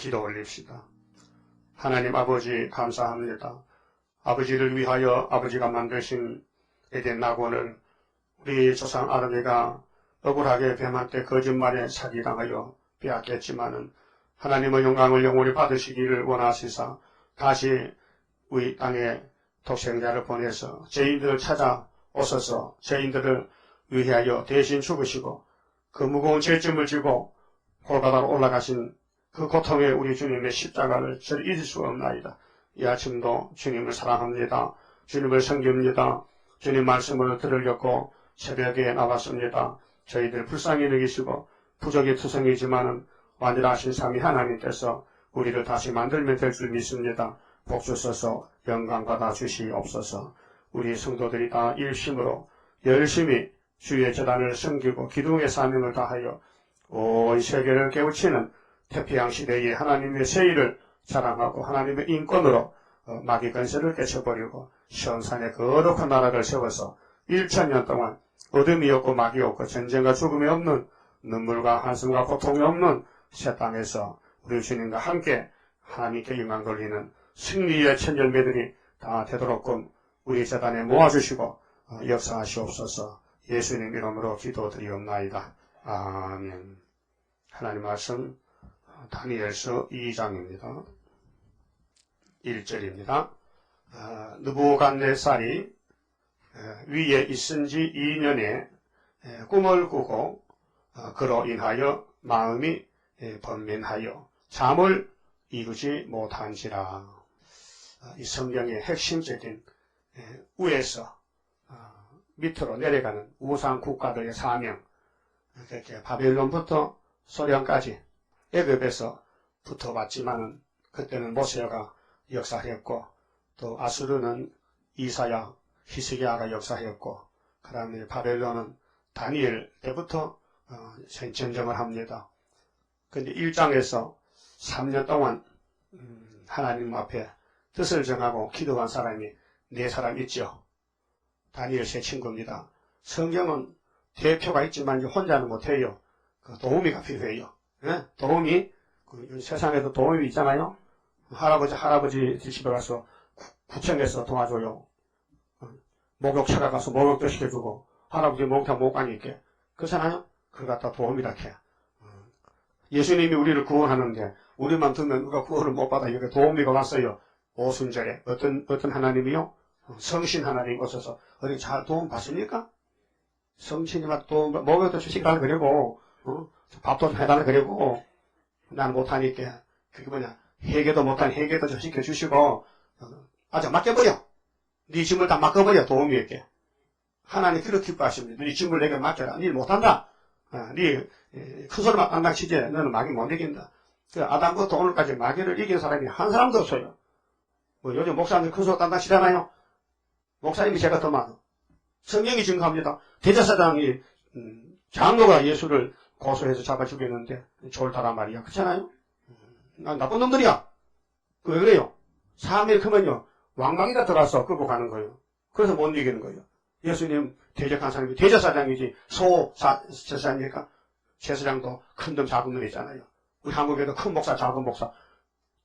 기도 올립시다. 하나님 아버지 감사합니다. 아버지를 위하여 아버지가 만드신 에덴 낙원을 우리 조상 아름이가 억울하게 뱀한테 거짓말에 사기당하여 빼앗겼지만은 하나님의 영광을 영원히 받으시기를 원하시사 다시 우리 땅에 독생자를 보내서 죄인들을 찾아오셔서 죄인들을 위하여 대신 죽으시고 그 무거운 죄점을 지고 골바다로 올라가신 그 고통에 우리 주님의 십자가를 저를 잊을 수가 없나이다. 이 아침도 주님을 사랑합니다. 주님을 섬깁니다. 주님 말씀을 들으려고 새벽에 나왔습니다. 저희들 불쌍히 여기시고 부족의 투성이지만은 완전하신 삼위 하나님께서 우리를 다시 만들면 될 줄 믿습니다. 복 주셔서 영광 받아 주시옵소서. 우리 성도들이 다 일심으로 열심히 주의 재단을 섬기고 기둥의 사명을 다하여 온 세계를 깨우치는 태평양 시대의 하나님의 세일을 자랑하고 하나님의 인권으로 마귀 건세를 깨쳐버리고 시온산에 거룩한 나라를 세워서 1000년 동안 어둠이 없고 마귀 없고 전쟁과 죽음이 없는 눈물과 한숨과 고통이 없는 새 땅에서 우리 주님과 함께 하나님께 영광 돌리는 승리의 천열매들이 다 되도록끔 우리 재단에 모아주시고 역사하시옵소서. 예수님 이름으로 기도드리옵나이다. 아멘. 하나님 말씀 다니엘서 2장입니다. 1절입니다. 느부갓네살이 위에 있은 지 2년에 꿈을 꾸고 그로 인하여 마음이 번민하여 잠을 이루지 못한지라. 이 성경의 핵심적인 위에서 밑으로 내려가는 우상 국가들의 사명, 바벨론부터 소련까지 애굽에서 붙어봤지만은 그때는 모세가 역사했고 또 아수르는 이사야, 히스기야가 역사했고 그 다음에 바벨론은 다니엘 때부터 전쟁을 합니다. 근데 1장에서 3년 동안 하나님 앞에 뜻을 정하고 기도한 사람이 4사람 있죠. 다니엘 세 친구입니다. 성경은 대표가 있지만 혼자는 못해요. 그 도우미가 필요해요. 예? 도우미, 세상에도 도우미 있잖아요. 할아버지 집에 가서 구청에서 도와줘요. 목욕 찾아가서 목욕도 시켜주고 할아버지 목욕탕 못 가니까 그렇잖아요. 그걸 갖다 도움이라 해. 예수님이 우리를 구원하는데 우리만 두면 누가 구원을 못 받아. 여기 도우미가 왔어요. 오순절에 어떤 하나님이요? 성신 하나님 오셔서 어디 잘 도움 받습니까? 성신이만 또 목욕도 주시라 그러고 밥도 해달라 그러고 난 못하니까 그게 뭐냐 회개도 못한 회개도 좀 시켜주시고 아주 맡겨버려. 네 짐을 다 맡겨버려. 도우미에게. 하나님 그렇게 기뻐하십니다. 네 짐을 내게 맡겨라. 네 못한다. 네 큰 소리만 딴당 치지 너는 마귀 못 이긴다. 그 아담부터 오늘까지 마귀를 이긴 사람이 한 사람도 없어요. 뭐 요즘 목사님들 큰 소리 딴당 치잖아요. 목사님이 제가 더 많아. 성경이 증거합니다. 대제사장이 장로가 예수를 고소해서 잡아 죽였는데 좋다란 말이야. 그렇잖아요. 나쁜 놈들이야. 왜 그래요? 사람이 크면요 왕망이가 들어와서 끌고 가는 거예요. 그래서 못 이기는 거예요. 예수님 대적한 사람이 대제사장이지 소제사장입니까? 제사장도 큰 놈 작은 놈 있잖아요. 우리 한국에도 큰 목사 작은 목사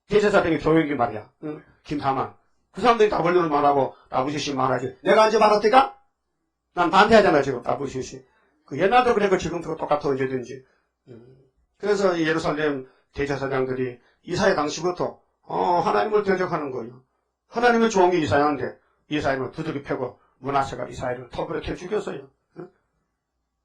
대제사장이 교육이 말이야. 김사만 그 사람들이 다 벌려는 말하고 나부시시 말하지. 내가 언제 말했을까? 난 반대하잖아요. 지금 나부시시. 그 옛날도 그랬고 지금도 똑같아 언제든지. 그래서 예루살렘 대제사장들이 이사야 당시부터 하나님을 대적하는 거예요. 하나님의 종이 이사야인데 이사야를 두들겨 패고 문하세가 이사야를 톱으로 캐 죽였어요.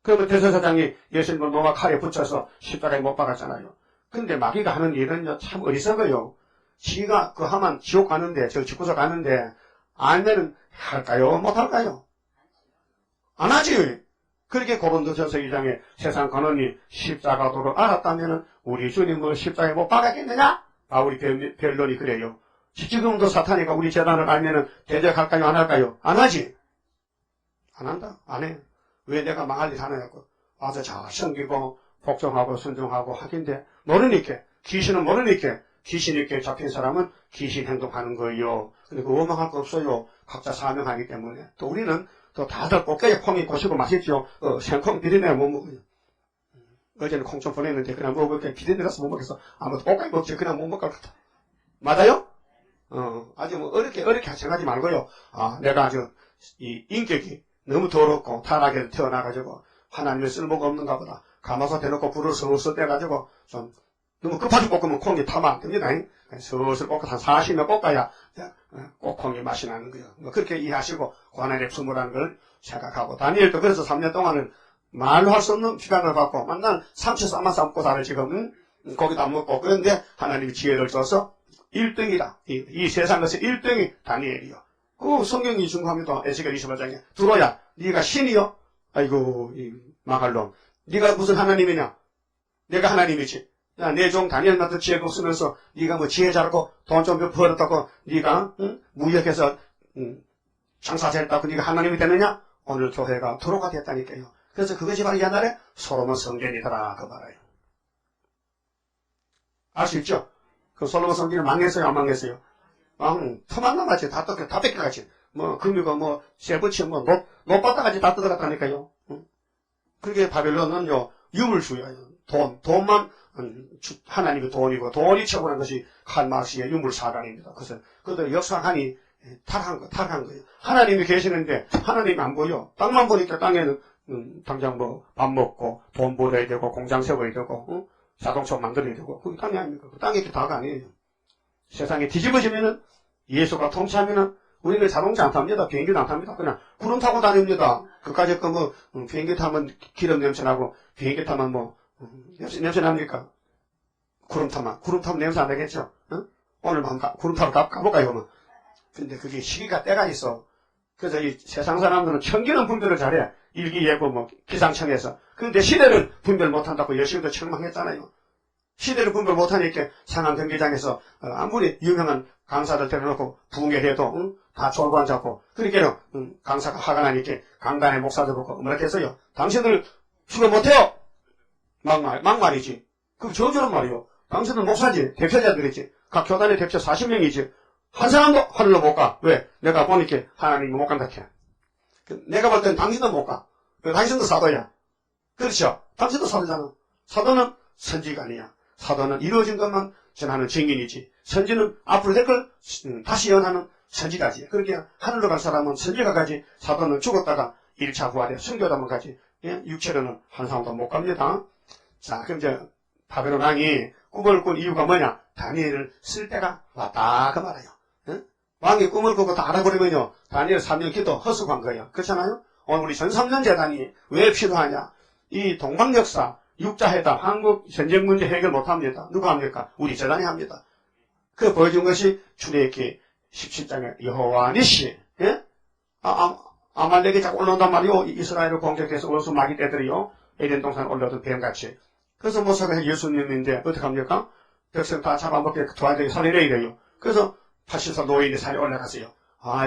그러면 대제사장이 예수님을 노마 칼에 붙여서 십자가에 못 박았잖아요. 근데 마귀가 하는 일은 참 어리석어요. 지가 그 하면 지옥 가는데 저 집구석 가는데 알면은 할까요? 못할까요? 안 하지. 그렇게 고린도전서 2장에 세상 근원이 십자가도를 알았다면은 우리 주님을 십자가에 못 박았겠느냐? 바울이 변론이 그래요. 지금도 사탄이가 우리 재단을 알면은 대적할까요? 안 할까요? 안 하지. 안 한다. 안 해. 왜 내가 망할 일 하나 갖고 아주 잘 섬기고 복종하고 순종하고 하긴데 모르니까 귀신은 모르니까 귀신 있게 잡힌 사람은 귀신 행동하는 거예요. 근데 그 원망할 거 없어요. 각자 사명하기 때문에. 또 우리는 또 다들 꽃게에 콩이 고시고 맛있죠. 생콩 비린내 못 먹어요. 어제는 콩 좀 보냈는데 그냥 먹어볼게. 비린내라서 못 먹겠어. 아무도 볶아이 먹지. 그냥 못 먹을 것 같아. 맞아요? 아주 뭐 어렵게 생각하지 말고요. 내가 아주 이 인격이 너무 더럽고 타락해서 태어나가지고 하나님의 쓸모가 없는가 보다. 가마솥 대놓고 불을 슬슬 떼가지고 좀 너무 급하게 볶으면 콩이 타면 안 됩니다. 슬슬 볶아 한 40년 볶아야 꼭 콩이 맛이 나는 거예요. 뭐 그렇게 이해하시고 고난의 품으라는 걸 생각하고 다니엘도 그래서 3년 동안은 말로 할 수 없는 비난을 받고 맨날 삼치 삶고 살을 지금 고기도 안 먹고 그런데 하나님이 지혜를 줘서 1등이다. 이 세상에서 1등이 다니엘이요. 그 성경이 중요합니다. 에스겔 28장에 들어야 네가 신이요? 아이고 이 망할 놈. 네가 무슨 하나님이냐? 내가 하나님이지. 야, 내 종 다니엘한테 지혜가 없으면서 네가 뭐 지혜 잘하고 돈 좀 벌었다고 네가 무역해서 장사 잘했다고 네가 하나님이 되느냐? 오늘 교회가 도로가 됐다니까요. 그래서 그것이 바로 옛날에 솔로몬 성전이더라 그 말이에요. 알 수 있죠? 그 솔로몬 성전이 망했어요, 안 망했어요? 터만 남았지. 다 뺏겨가지. 뭐 금유가 뭐 쇠붙이 뭐 높았다가지 다 뜯어갔다니까요. 그게 바벨론은요 유물주의예요. 돈만 하나님의 돈이고 돈이 최고라는 것이 칼마르스의 유물사관입니다. 그래서 그들 역사하니 타락한 거예요. 하나님이 계시는데 하나님이 안 보여. 땅만 보니까 땅에는 당장 뭐 밥 먹고 돈 벌어야 되고 공장 세워야 되고 자동차 만들어야 되고 그게 땅이 아닙니까? 그 땅이 다가 아니에요. 세상에 뒤집어지면은 예수가 통치하면은 우리는 자동차 안 탑니다. 비행기도 안 탑니다. 그냥 구름 타고 다닙니다. 그까짓 거 뭐 비행기 타면 기름 냄새 나고 비행기 타면 뭐 냄새 납니까? 구름 타면 냄새 안 나겠죠? 오늘 구름 타러 가볼까요? 그러면. 근데 그게 시기가 때가 있어. 그래서 이 세상 사람들은 천기는 분별을 잘해. 일기예보 뭐 기상청에서. 근데 시대를 분별 못한다고 열심히도 책망했잖아요. 시대를 분별 못하니까 상암 경기장에서 아무리 유명한 강사들 데려놓고 붕괴해도 다 졸고 앉았고 그러니까 강사가 화가 나니까 강단의 목사들 보고 뭐라 했어요. 당신들 수료 못해요. 막말이지. 그럼 저주란 말이요. 당신들 목사지 대표자들이지. 각 교단의 대표 40명이지. 한 사람도 하늘로 못 가. 왜? 내가 보니까 하나님이 못 간다 해. 내가 볼 때는 당신도 못 가. 당신도 사도야. 그렇죠? 당신도 사도잖아. 사도는 선지가 아니야. 사도는 이루어진 것만 전하는 증인이지. 선지는 앞으로 될 걸 다시 연하는 선지가지. 그렇게 하늘로 갈 사람은 선지가 가지. 사도는 죽었다가 1차 부활에 순교하면 가지. 예? 육체로는 한 사람도 못 갑니다. 자, 그럼 이제 바벨론 왕이 꿈을 꾼 이유가 뭐냐? 다니엘을 쓸 때가 왔다 그 말이에요. 예? 왕이 꿈을 꾸고 다 알아버리면요. 다니엘 3년 기도 허수한 거예요. 그렇잖아요? 오늘 우리 전 3년 재단이 왜 필요하냐? 이 동방역사, 육자회담, 한국 전쟁 문제 해결 못합니다. 누가 합니까? 우리 재단이 합니다. 그 보여준 것이 출애굽기 17장에 여호와 니시, 예? 아말렉이 자꾸 올라온단 말이요. 이스라엘을 공격해서 원수 마귀 떼들이요. 에덴 동산 올라오던 뱀같이. 그래서 모세가 예수님인데 어떻게 합니까? 백성 다 잡아먹게 도와주기 살려내야 돼요. 그래서 80살 노인이 산에 올라갔어요.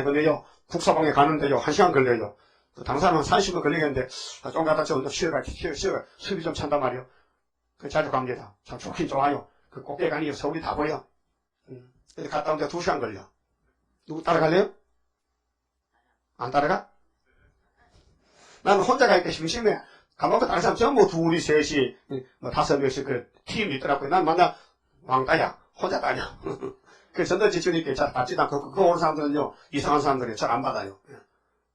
이거는요, 국사방에 가는데요, 1시간 걸려요. 그 당사는 30분 걸리겠는데, 좀 갔다 좀 쉬어가, 수비 좀 찬단 말이요. 그 자주 갑니다. 참 좋긴 좋아요. 그 꼭대기 가니 서울이 다 보여. 근데 갔다 오는데 2시간 걸려. 누구 따라갈래요? 안 따라가? 나는 혼자 가니까 심심해. 가만히 다른 사람 전부 둘이, 셋이, 뭐 5명씩 그 팀이 있더라고요. 난 만나 왕따야. 혼자 다녀. 그 전도 지출이니까 잘 받지도 않고, 그거 오는 사람들은요, 이상한 사람들이 잘 안 받아요.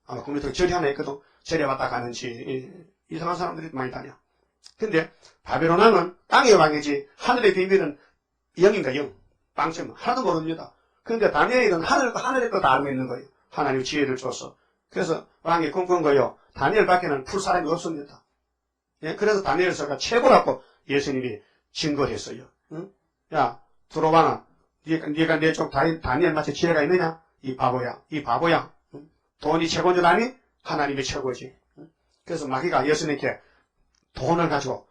아마 국민들 절이 하나 있거든. 절에 왔다 가는지, 이상한 사람들이 많이 다녀. 근데, 바벨론 왕은 땅의 왕이지, 하늘의 비밀은 영인가 영. 빵점. 하나도 모릅니다. 근데 다니엘은 하늘의 거 다 알고 있는 거예요. 하나님 지혜를 줘서. 그래서 왕이 꿈꾼 거예요. 다니엘 밖에는 풀 사람이 없습니다. 예? 그래서 다니엘서가 최고라고 예수님이 증거했어요. 응? 야, 들어봐라. 네가 내 쪽 다니엘 마치 지혜가 있느냐? 이 바보야. 응? 돈이 최고인 줄 아니? 하나님이 최고지. 응? 그래서 마귀가 예수님께 돈을 가지고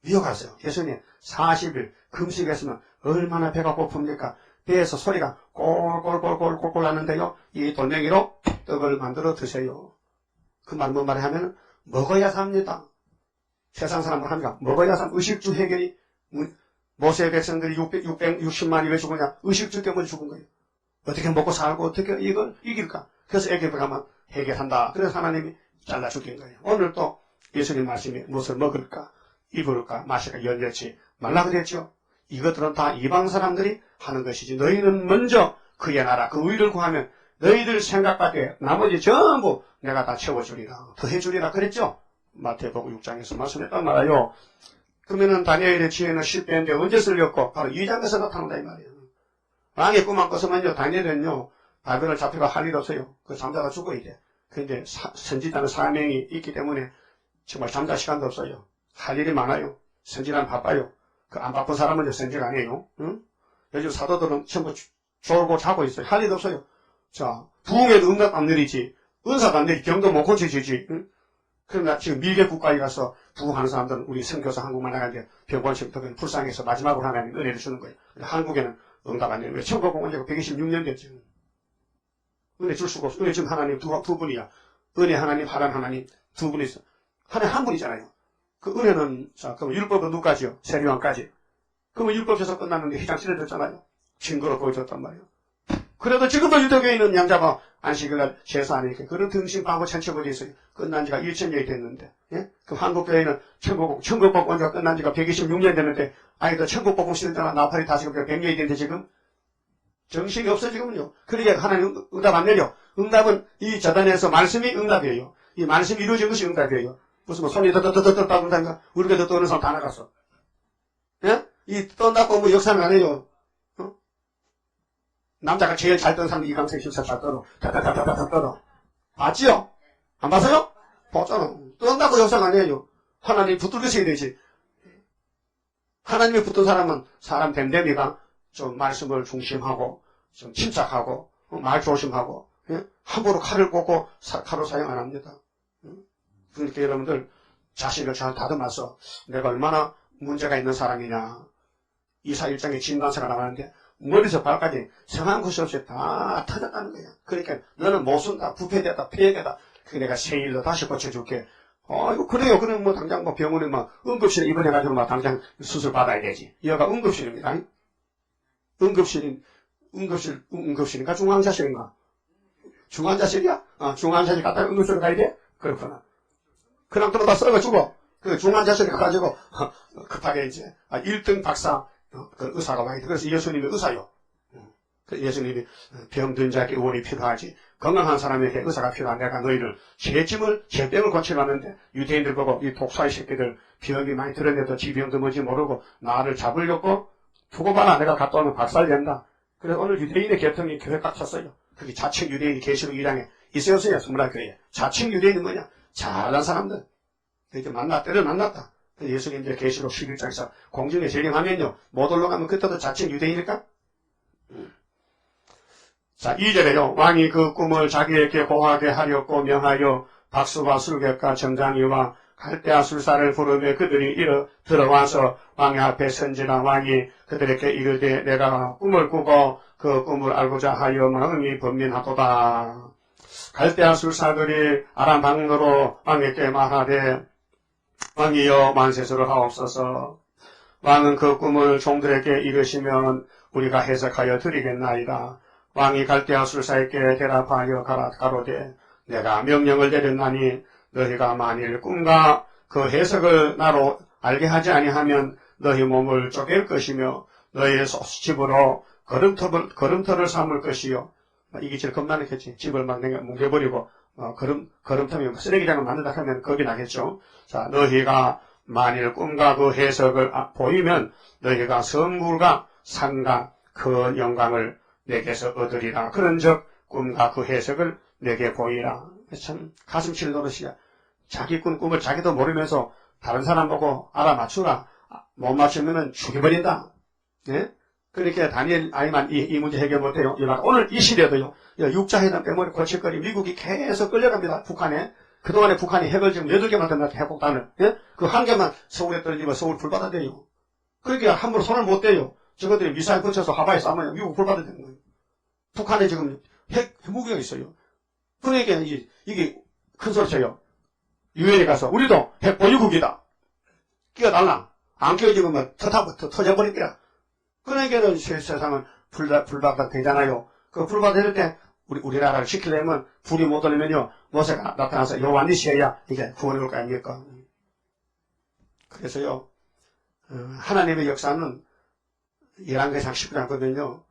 미혹했어요. 예수님 40일 금식했으면 얼마나 배가 고픕니까? 배에서 소리가 꼴꼴꼴꼴꼴꼴 나는데요. 이 돌멩이로 떡을 만들어 드세요. 그 말 뭔 말을 하면 먹어야 삽니다. 세상 사람들 합니까? 먹어야 삽니다. 의식주 해결이 모세 백성들이 660만이 왜 죽으냐? 의식주 때문에 죽은 거예요. 어떻게 먹고 살고 어떻게 이걸 이길까? 그래서 애굽에 가면 해결한다. 그래서 하나님이 잘라 죽인 거예요. 오늘 또 예수님 말씀이 무엇을 먹을까? 입을까 마실까 열렸지 말라 그랬죠. 이것들은 다 이방 사람들이 하는 것이지 너희는 먼저 그의 나라 그 의를 구하면 너희들 생각밖에 나머지 전부 내가 다 채워주리라 더해주리라 그랬죠. 마태복음 6장에서 말씀했단 말이에요. 그러면은 다니엘의 지혜는 실패했는데 언제 쓸렸고 바로 2장에서 나타난다 이 말이에요. 왕의 꿈만 꿨으면요 다니엘은요 바벨을 잡혀가 할 일 없어요. 그 잠자가 죽어야 돼. 그런데 선지자는 사명이 있기 때문에 정말 잠잘 시간도 없어요. 할 일이 많아요. 선지자는 바빠요. 그 안 바쁜 사람은 선지가 아니에요. 응? 요즘 사도들은 전부 졸고 자고 있어요. 할 일도 없어요. 자, 부흥에도 응답 안 내리지. 은사도 안 내리지. 병도 못 고쳐지지. 응? 그러나 지금 미개 국가에 가서 부흥하는 사람들은 우리 선교사 한국만 나가는데 병원식부터 불쌍해서 마지막으로 하나님 은혜를 주는 거예요. 근데 한국에는 응답 안 내리고. 왜 천국공원 제가 126년 됐죠. 은혜 줄 수가 없어. 은혜 지금 하나님 두 분이야. 은혜 하나님, 하란 하나님 두 분이 있어. 하나님 한 분이잖아요. 그 은혜는, 자, 그럼 율법은 누구까지요? 세리왕까지. 그러면 율법에서 끝났는데 휘장 찢어졌잖아요. 증거로 보여줬단 말이에요. 그래도 지금도 유대교에 있는 양자가 안식일날 제사하니까 그런 등신방고 천체벌이 있어요. 끝난 지가 1000년이 됐는데. 예? 그럼 한국교회는 천국복 원자가 끝난 지가 126년 됐는데, 아이들 천국복 시대잖아. 나팔이 다 지금 100년이 됐는데 지금. 정신이 없어 지금은요. 그러니까 하나님 응답 안 내려. 응답은 이 저단에서 말씀이 응답이에요. 이 말씀이 이루어진 것이 응답이에요. 무슨 뭐 손이 더더더더더 따분다니까 우리가 더 떠는 사람 다 나갔어. 예? 이 떤다고 뭐 역사는 안 해요. 어? 남자가 제일 잘 떤 사람이 이강택 실사 잘 떨어. 다다다다다 떨어. 봤지요? 안 봤어요? 봤잖아. 떤다고 역사가 안 해요. 하나님 붙들고 있어야 되지. 하나님이 붙은 사람은 사람 됨됨이가 좀 말씀을 중심하고 좀 침착하고 말 조심하고 예? 함부로 칼을 꽂고 칼로 사용 안 합니다. 그러니까 여러분들 자신을 잘 다듬어서 내가 얼마나 문제가 있는 사람이냐. 이사 1장에 진단서가 나가는데 머리에서 발까지 성한 것이 없이 다 터졌다는 거야. 그러니까 너는 못 쓴다, 부패되다, 폐해되다. 그 내가 생일로 다시 고쳐줄게. 이거 그래요. 그럼 뭐 당장 뭐 병원에 막 응급실에 입원해가지고 막 당장 수술 받아야 되지. 여기가 응급실입니다. 응급실인가 중환자실인가? 중환자실이야? 중환자실 갔다 응급실 가야 돼? 그렇구나. 그냥 들어다 썩어 죽어. 그 중환자실에 가가지고 급하게 이제 1등 박사 그 의사가 와야 돼. 그래서 예수님이 의사요. 예수님이 병든 자에게 의원이 필요하지. 건강한 사람에게 의사가 필요한 내가 너희를 제병을 고치려는데 유대인들 보고 이 독사의 새끼들 병이 많이 들었는데도 지병도 뭔지 모르고 나를 잡으려고 두고 봐라. 내가 갔다 오면 박살낸다. 그래서 오늘 유대인의 계통이 교회 딱 쳤어요. 그게 자칭 유대인이 계시록 1장에 있어요. 스물학교에. 자칭 유대인은 뭐냐? 잘난 사람들. 이렇게 때를 만났다. 예수님 이제 계시록 11장에서 공중에 재림하면요. 못 올라가면 그때도 자칭 유대인일까? 자, 2절에요. 왕이 그 꿈을 자기에게 고하게 하였고 명하여 박수와 술객과 정장이와 갈대아 술사를 부르며 그들이 들어와서 왕의 앞에 선지라. 왕이 그들에게 이르되 내가 꿈을 꾸고 그 꿈을 알고자 하여 마음이 번민하도다. 갈대아 술사들이 아람 방로로 왕에게 말하되 왕이여 만세수를 하옵소서. 왕은 그 꿈을 종들에게 이르시면 우리가 해석하여 드리겠나이다. 왕이 갈대아 술사에게 대답하여 가로되 내가 명령을 내렸나니 너희가 만일 꿈과 그 해석을 나로 알게 하지 아니하면 너희 몸을 쪼갤 것이며 너희의 집으로 걸음터를 삼을 것이요. 이게 제일 겁나겠지. 집을 막 뭉개버리고 걸음터면 쓰레기장을 만들다 하면 겁이 나겠죠. 자, 너희가 만일 꿈과 그 해석을 보이면 너희가 성물과 상과 큰 영광을 내게서 얻으리라. 그런즉 꿈과 그 해석을 내게 보이라. 참 가슴 칠 노릇이야. 자기 꿈을 자기도 모르면서 다른 사람 보고 알아맞추라. 못 맞추면은 죽여버린다. 예? 그렇게 다니엘 아이만 이 문제 해결 못해요. 오늘 이 시대도요. 육자회담 때문에 골칫거리 미국이 계속 끌려갑니다. 북한에. 그동안에 북한이 핵을 지금 8개만 던졌다. 핵폭탄을. 예? 그 한 개만 서울에 떨어지면 서울 불받아대요. 그러니까 함부로 손을 못 대요. 저것들이 미사일 붙여서 하바에 쏴면 미국 불받아대는 거예요. 북한에 지금 핵 무기가 있어요. 그러니까 이게 큰 소리 쳐요. 유엔에 가서 우리도 핵 보유국이다. 끼어달라. 안 끼어지면 뭐 터져버릴 거야. 그러니까는 세상은 불바가 되잖아요. 그 불바될 때 우리나라를 지키려면 불이 못 오르면요 모세가 나타나서 여호와 니시야 이게 구원해 올 거 아닙니까? 그래서요, 하나님의 역사는 11개상 19장 보면요,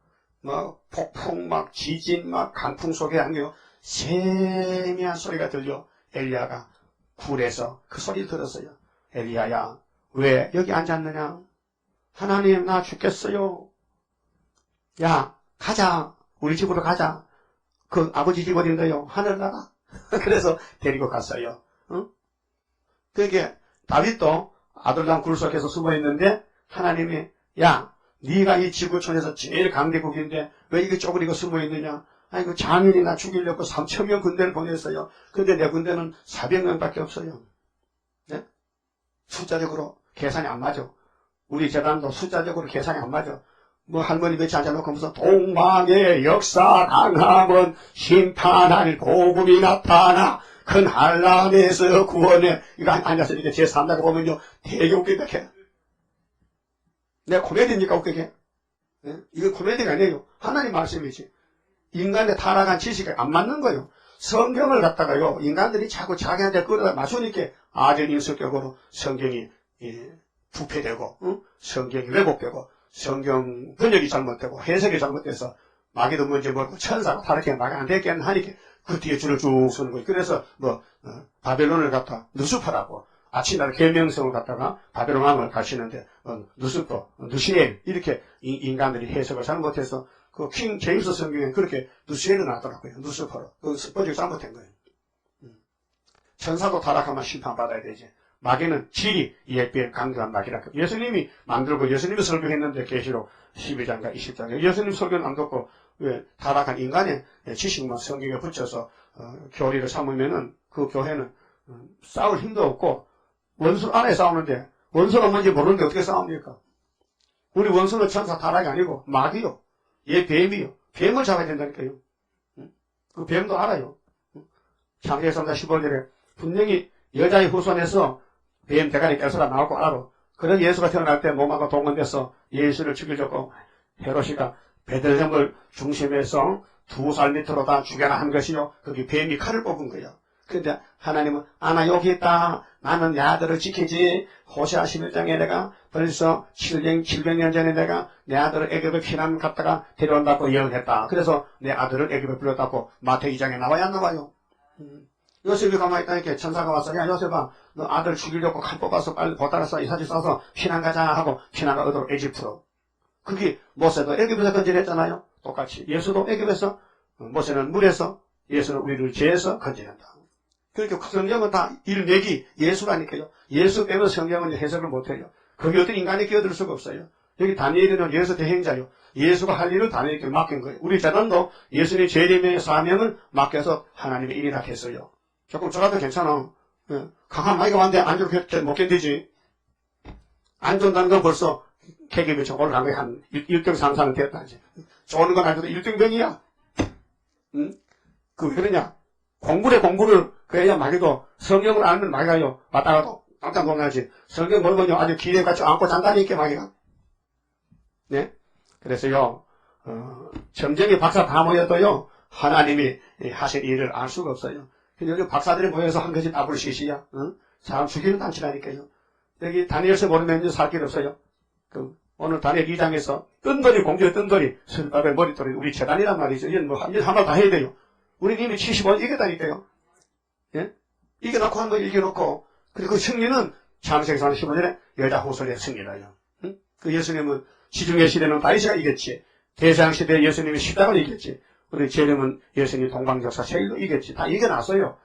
폭풍, 지진, 강풍 속에 아니요, 세미한 소리가 들려. 엘리야가 굴에서 그 소리를 들었어요. 엘리야야, 왜 여기 앉았느냐? 하나님, 나 죽겠어요. 야, 가자. 우리 집으로 가자. 그 아버지 집 어딘데요? 하늘나라. 그래서 데리고 갔어요. 응? 그게 다윗도 아들람 굴 속에서 숨어 있는데 하나님이 야, 네가 이 지구촌에서 제일 강대국인데 왜 이게 쪼그리고 숨어 있느냐? 아니 그 장인이나 죽이려고 3,000명 군대를 보냈어요. 근데 내 군대는 400명밖에 없어요. 네? 숫자적으로 계산이 안 맞아. 우리 재단도 숫자적으로 계산이 안 맞아. 할머니 몇 앉아놓고 무슨 동방의 역사 강함은 심판할 복음이 나타나 큰 한란에서 구원해. 이거 앉아서 이렇게 제3자가 보면요 되게 웃기게 해. 내가 코미디입니까 웃기게? 네? 이거 코미디가 아니에요. 하나님 말씀이지. 인간의 타락한 지식이 안 맞는 거예요. 성경을 갖다가요 인간들이 자꾸 자기한테 끌어다 맞추니까 아전인수격으로 성경이 부패되고 성경이 왜곡되고 성경 번역이 잘못되고 해석이 잘못돼서 마귀도 뭔지 모르고 천사가 타락해 마귀 안 됐겠나 하니까 그 뒤에 줄을 쭉 서는 거예요. 그래서 바벨론을 갖다 누수퍼라고 아침날 계명성을 갖다가 바벨론 왕을 가시는데 누수퍼, 누시엘 이렇게 인간들이 해석을 잘못해서 그 킹 제임스 성경에 그렇게 누시엘을 나왔더라고요. 누수퍼로. 그 번역이 잘못된 거예요. 천사도 타락하면 심판받아야 되지. 마귀는 질이 예비의 강력한 마귀라. 예수님이 만들고 예수님이 설교했는데 계시록 12장과 20장. 예수님 설교는 안 듣고 왜 타락한 인간의 지식만 성경에 붙여서 교리를 삼으면은 그 교회는 싸울 힘도 없고 원수 안에 싸우는데 원수가 뭔지 모르는데 어떻게 싸웁니까? 우리 원수는 천사 타락이 아니고 마귀요. 얘 뱀이요. 뱀을 잡아야 된다니까요. 그 뱀도 알아요. 창세기 3장 15절에 분명히 여자의 후손에서 뱀 대가리 깨서가 나올 거 알아. 그런 예수가 태어날 때 몸하고 동원돼서 예수를 죽이려고 헤롯이가 베들레헴을 중심해서 2살 밑으로 다 죽여라 한 것이요. 거기 뱀이 칼을 뽑은 거예요. 그런데 하나님은 나 여기 있다. 나는 내 아들을 지키지. 호세아 11장에 내가 벌써 700년 전에 내가 내 아들을 애굽에 피난 갔다가 데려온다고 예언했다. 그래서 내 아들을 애굽에 불렀다고 마태기 2장에 나와야 안 나와요. 요셉이 가만히 있다니까 천사가 와서 야 요셉아 너 아들 죽이려고 칼 뽑아서 빨리 보따리 이사지 싸서 피난 가자 하고 피난가 어디로 에집트로. 그게 모세도 애굽에서 건져냈잖아요. 똑같이 예수도 애굽에서 모세는 물에서 예수는 우리를 죄에서 건져낸다. 그러니까 성경은 다 일맥이 예수라니까요. 예수 빼면 성경은 해석을 못해요. 거기 어떤 인간이 끼어들 수가 없어요. 여기 다니엘은 예수 대행자요. 예수가 할 일을 다니엘께 맡긴 거예요. 우리 재단도 예수님 재림의 사명을 맡겨서 하나님의 일이라 했어요. 조금 저라도 괜찮아. 강한 마이가 왔는데 안 좋게 못 견디지. 안 좋다는 건 벌써 계급이 좀 올라간 거야. 한 1등 상사는 됐다. 이제. 좋은 건 아니어도 1등병이야. 왜 그러냐. 공부를 그래야 마귀도 성경을 알면 마귀가요. 왔다가도 깜짝 놀라지. 성경 모르면요. 아주 기대같이 안고 잔다니까 마귀가. 네? 그래서요. 점쟁이 박사 다 모여도요. 하나님이 하실 일을 알 수가 없어요. 요즘 박사들이 모여서 한 것이 WCC야. 사람 죽이는 단체라니까요. 여기 다니엘서 모르면 살 길 없어요. 오늘 다니엘 2장에서 뜬돌이 공주의 뜬돌이 술밥의 머리돌이 우리 재단이란 말이죠. 이건 한말 다 해야 돼요. 우리 이미 75년 이겼다니까요. 예? 이겨놓고 한 번 이겨놓고 그리고 그 승리는 창세기 15절에 여자 후손의 승리라요. 그 예수님은 지중해 시대는 다윗이가 이겼지. 대상 시대에 예수님이 십자가를 이겼지. 우리 재림은 예수님 동방역사 세일로 이겼지. 다 이겨놨어요.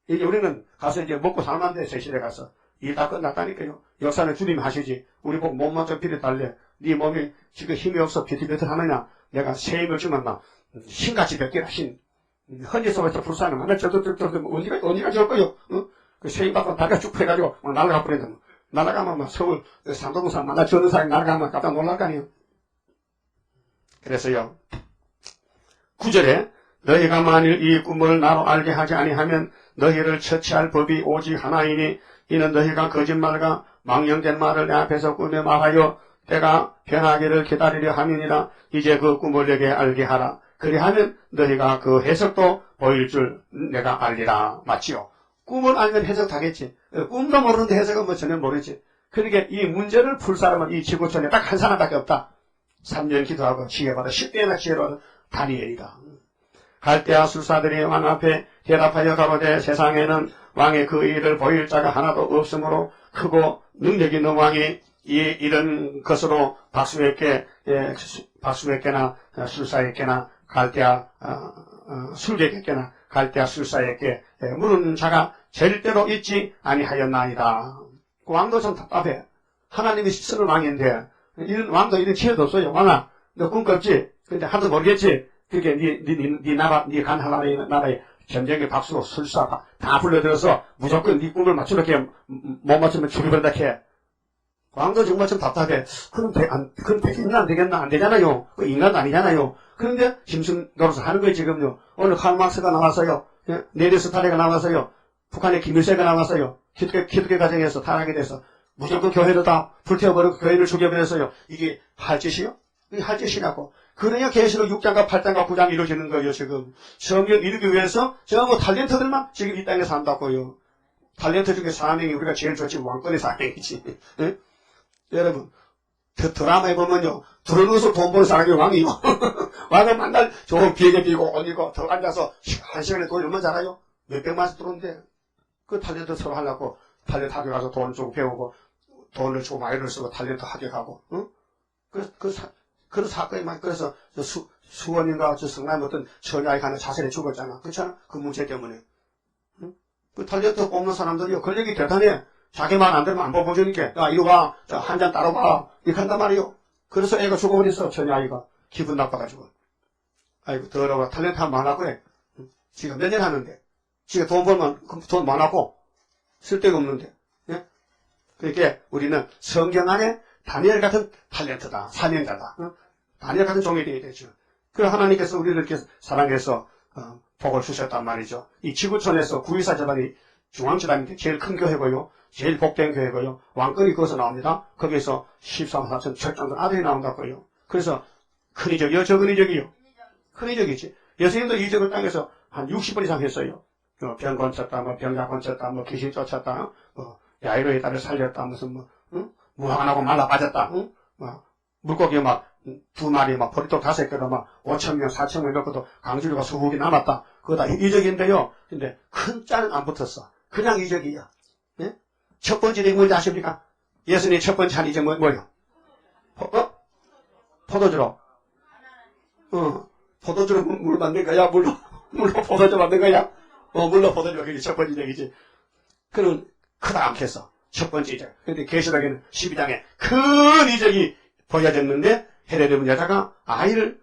이게 우리는 가서 이제 먹고 살만데 제 시대 가서 일 다 끝났다니까요. 역사는 주님이 하시지. 우리 보고 몸만 좀 비례달래. 네 몸이 지금 힘이 없어 비틀비틀 하느냐. 내가 새 힘을 주면 막 신같이 뱉기라 신. 헌지 속에서 불쌍한 만날 언제가 줄 거요? 그 새 힘 받고 다리가 쭉 펴가지고 막 날아가 버린다. 날아가면 막 서울 상동산 만날 주는 사람이 날아가면 깜짝 놀랄 거 아니에요. 그래서요. 9절에 너희가 만일 이 꿈을 나로 알게 하지 아니하면 너희를 처치할 법이 오직 하나이니 이는 너희가 거짓말과 망령된 말을 내 앞에서 꾸며 말하여 때가 변하기를 기다리려 함이니라. 이제 그 꿈을 내게 알게 하라. 그리하면 너희가 그 해석도 보일 줄 내가 알리라. 맞지요? 꿈을 알면 해석하겠지. 꿈도 모르는데 해석은 전혀 모르지. 그러니까 이 문제를 풀 사람은 이 지구촌에 딱 한 사람밖에 없다. 3년 기도하고 지혜받아 10대나 지혜를 얻은 다니엘이다. 갈대아 술사들이 왕 앞에 대답하여 가로되 세상에는 왕의 그 일을 보일 자가 하나도 없으므로 크고 능력 있는 왕이 이런 것으로 박수에게나 술사에게나 갈대아 술객에게나 갈대아 술사에게 물은 자가 절대로 있지 아니하였나이다. 그 왕도 참 답답해. 하나님이 쓰는 왕인데 이런 왕도 이런 지혜도 없어요. 왕아, 너 꿈꿨지? 근데 하도 모르겠지? 그게 네 나라, 네 간 나라의 전쟁의 박수로 술사 다 불러들어서 무조건 네 꿈을 맞추렇게 못 맞추면 죽여버린다 해. 왕도 정말 좀 답답해. 그럼 되겠나 안 되겠나 안 되잖아요. 그 인간도 아니잖아요. 그런데 짐승 노릇을 하는 거예요 지금요. 오늘 칼막스가 나왔어요. 네르스타레가 나왔어요. 북한의 김일세가 나왔어요. 기독교 가정에서 타락이 돼서 무조건 교회를 다 불태워버리고 교회를 죽여버렸어요. 이게 할 짓이요? 이게 할 짓이라고. 그러냐 계시록 6장과 8장과 9장 이루어지는 거예요 지금. 성경 이루기 위해서 전부 탤런트들만 지금 이 땅에 산다고요. 탤런트 중에 4명이 우리가 제일 좋지 왕권의 4명이지. 네? 여러분 드라마에 보면요 들어누워서 돈 버는 사람이 왕이요. 왕은 만날 좋은 비행기 비고 옷 입고 더 앉아서 한 시간에 돈 얼마 잖아요. 몇백만 원씩 들어오는데 그 탤런트 서로 하려고 탤런트 학교 가서 돈 좀 배우고 돈을 주고 마이를 쓰고 탤런트 학교 가고 응? 그런 사건이 많이 그래서 수원인가 저 성남 어떤 처녀아이 가는 자살에 죽었잖아. 그렇잖아. 그 문제 때문에. 응? 그 탤런트 뽑는 사람들이요 권력이 대단해. 자기 말 안 들으면 안 뽑아주니까 야 이리 와 한 잔 따로 봐 이렇게 한단 말이요. 그래서 애가 죽어버렸어. 처녀아이가 기분 나빠가지고. 아이고 더러워. 탤런트 하면 많아 그래. 응? 지가 몇 년 하는데 지가 돈 벌면 돈 많았고 쓸데가 없는데. 예? 그러니까 우리는 성경 안에 다니엘 같은 탤런트다. 사명자다. 응? 다니엘 같은 종이 되어야 되죠. 그래서 하나님께서 우리를 이렇게 사랑해서 복을 주셨단 말이죠. 이 지구촌에서 구이사 재단이 중앙재단인데 제일 큰 교회고요. 제일 복된 교회고요. 왕권이 거기서 나옵니다. 거기서 13, 4천 철장들 아들이 나온다고요. 그래서 큰 이적이요? 적은 이적이요? 큰 이적이지. 예수님도 이적을 땅에서 한 60번 이상 했어요. 병 건쳤다, 병자 건쳤다, 귀신 쫓았다, 야이로의 딸을 살렸다, 무슨 무화과 나고 말라 빠졌다, 물고기 두 마리 보리떡 5개로 5,000명, 4,000명 넣고도 강주류가 수국이 남았다. 그거 다 이적인데요. 근데 큰 짤은 안 붙었어. 그냥 이적이야. 예? 첫 번째 이적이 뭔지 아십니까? 예수님의 첫 번째 한 이적 뭐요? 포도주로. 포도주로 물 만든 거야? 물로 포도주 만든 거야? 물로 포도주 그게 첫 번째 이적이지. 그는 크다 않겠어. 첫 번째 이적. 근데 계시록에는 12장에 큰 이적이 보여졌는데 헤로데는 여자가 아이를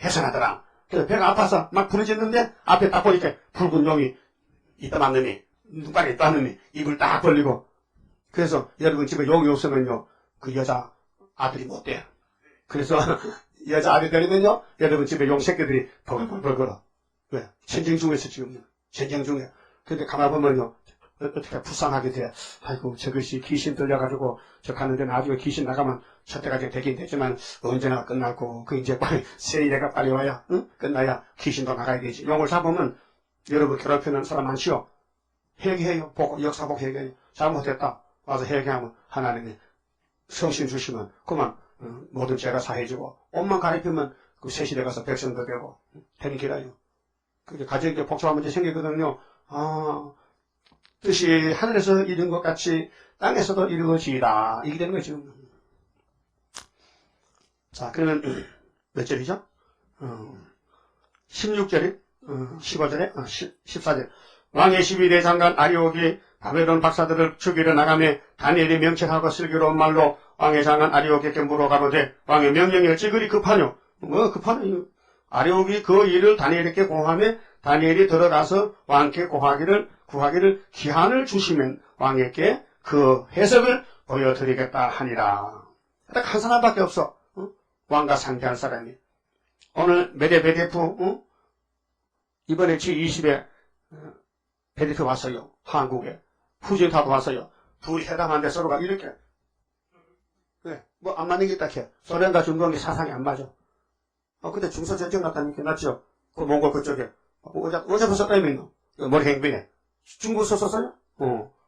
해산하더라. 그래서 배가 아파서 막 부르짖는데 앞에 딱 보니까 붉은 용이 있다만 놈이 눈깔이 있다만 놈이 입을 딱 벌리고 그래서 여러분 집에 용이 없으면요 그 여자 아들이 못 돼요. 그래서 여자 아들이 되면요 여러분 집에 용 새끼들이 벌벌벌 걸어. 왜? 전쟁 중에서 지금 전쟁 중에. 근데 가만 보면요 어떻게 불쌍하게 돼. 아이고 저것이 귀신 들려가지고 저 가는데 나중에 귀신 나가면 저때까지 되긴 되지만 언제나 끝나고 그 이제 빨리 세일해가 빨리 와야 응? 끝나야 귀신도 나가야 되지. 용을 잡으면 여러분 괴롭히는 사람 많지요. 회개해요. 역사복 회개해요. 잘못했다. 와서 회개하면 하나님이 성신 주시면 그만 모든 죄가 사해지고 옷만 가리키면 그 새시대 가서 백성도 되고 되는 길이에요. 그게 가정에 복잡한 문제 생기거든요. 뜻이 하늘에서 이룬 것 같이 땅에서도 이루어지이다. 이게 되는 거죠. 자, 그러면 몇 절이죠? 16절에 15절에 14절 왕의 12대 장관 아리옥이 바벨론 박사들을 죽이러 나가며 다니엘이 명철하고 슬기로운 말로 왕의 장관 아리옥에게 물어가로되 왕의 명령이 어찌 그리 급하뇨? 뭐 급하뇨? 아리옥이 그 일을 다니엘에게 공하며 다니엘이 들어가서 왕께 구하기를 기한을 주시면 왕에게 그 해석을 보여드리겠다 하니라. 딱 한 사람밖에 없어. 왕과 상대할 사람이. 오늘 메데베데프 이번에 G20에 베데프 왔어요. 한국에. 푸진타도 왔어요. 둘이 회담하는데 서로가 이렇게 뭐 안 맞는 게 딱 해. 소련과 중국이 사상이 안 맞아. 그때 중소전쟁 났다니까 났죠. 그 몽골 그쪽에. 어제 썼다며 머리 행빈에. 중국 썼었어요?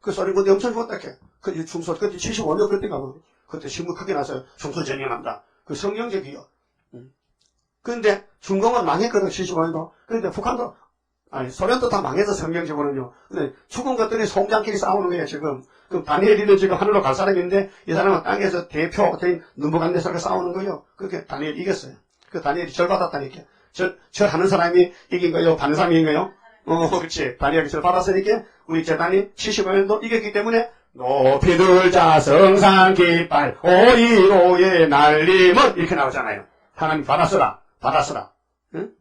그 소리 보는데 엄청 죽었다, 걔. 그 중소, 그때 75년 그때가 뭐, 그때 신문 크게 나서 중소 전쟁한다. 그 성경적이요. 근데 중공은 망했거든, 75년도. 근데 북한도, 아니, 소련도 다 망해서 성경적으로는요. 근데 죽은 것들이 송장끼리 싸우는 거예요, 지금. 그럼 다니엘이는 지금 하늘로 갈 사람인데, 이 사람은 땅에서 대표, 눈부간데서 싸우는 거예요. 그렇게 다니엘이 이겼어요. 그 다니엘이 절 받았다니까. 절 하는 사람이 이긴 거예요? 받는 사람이 이긴 거예요? 그렇지. 다니엘이 절 받았으니까, 우리 재단이 75년도 이겼기 때문에, 높이 들자 성상 깃발, 오이로의 날림은, 이렇게 나오잖아요. 하나님 받았으라. 응?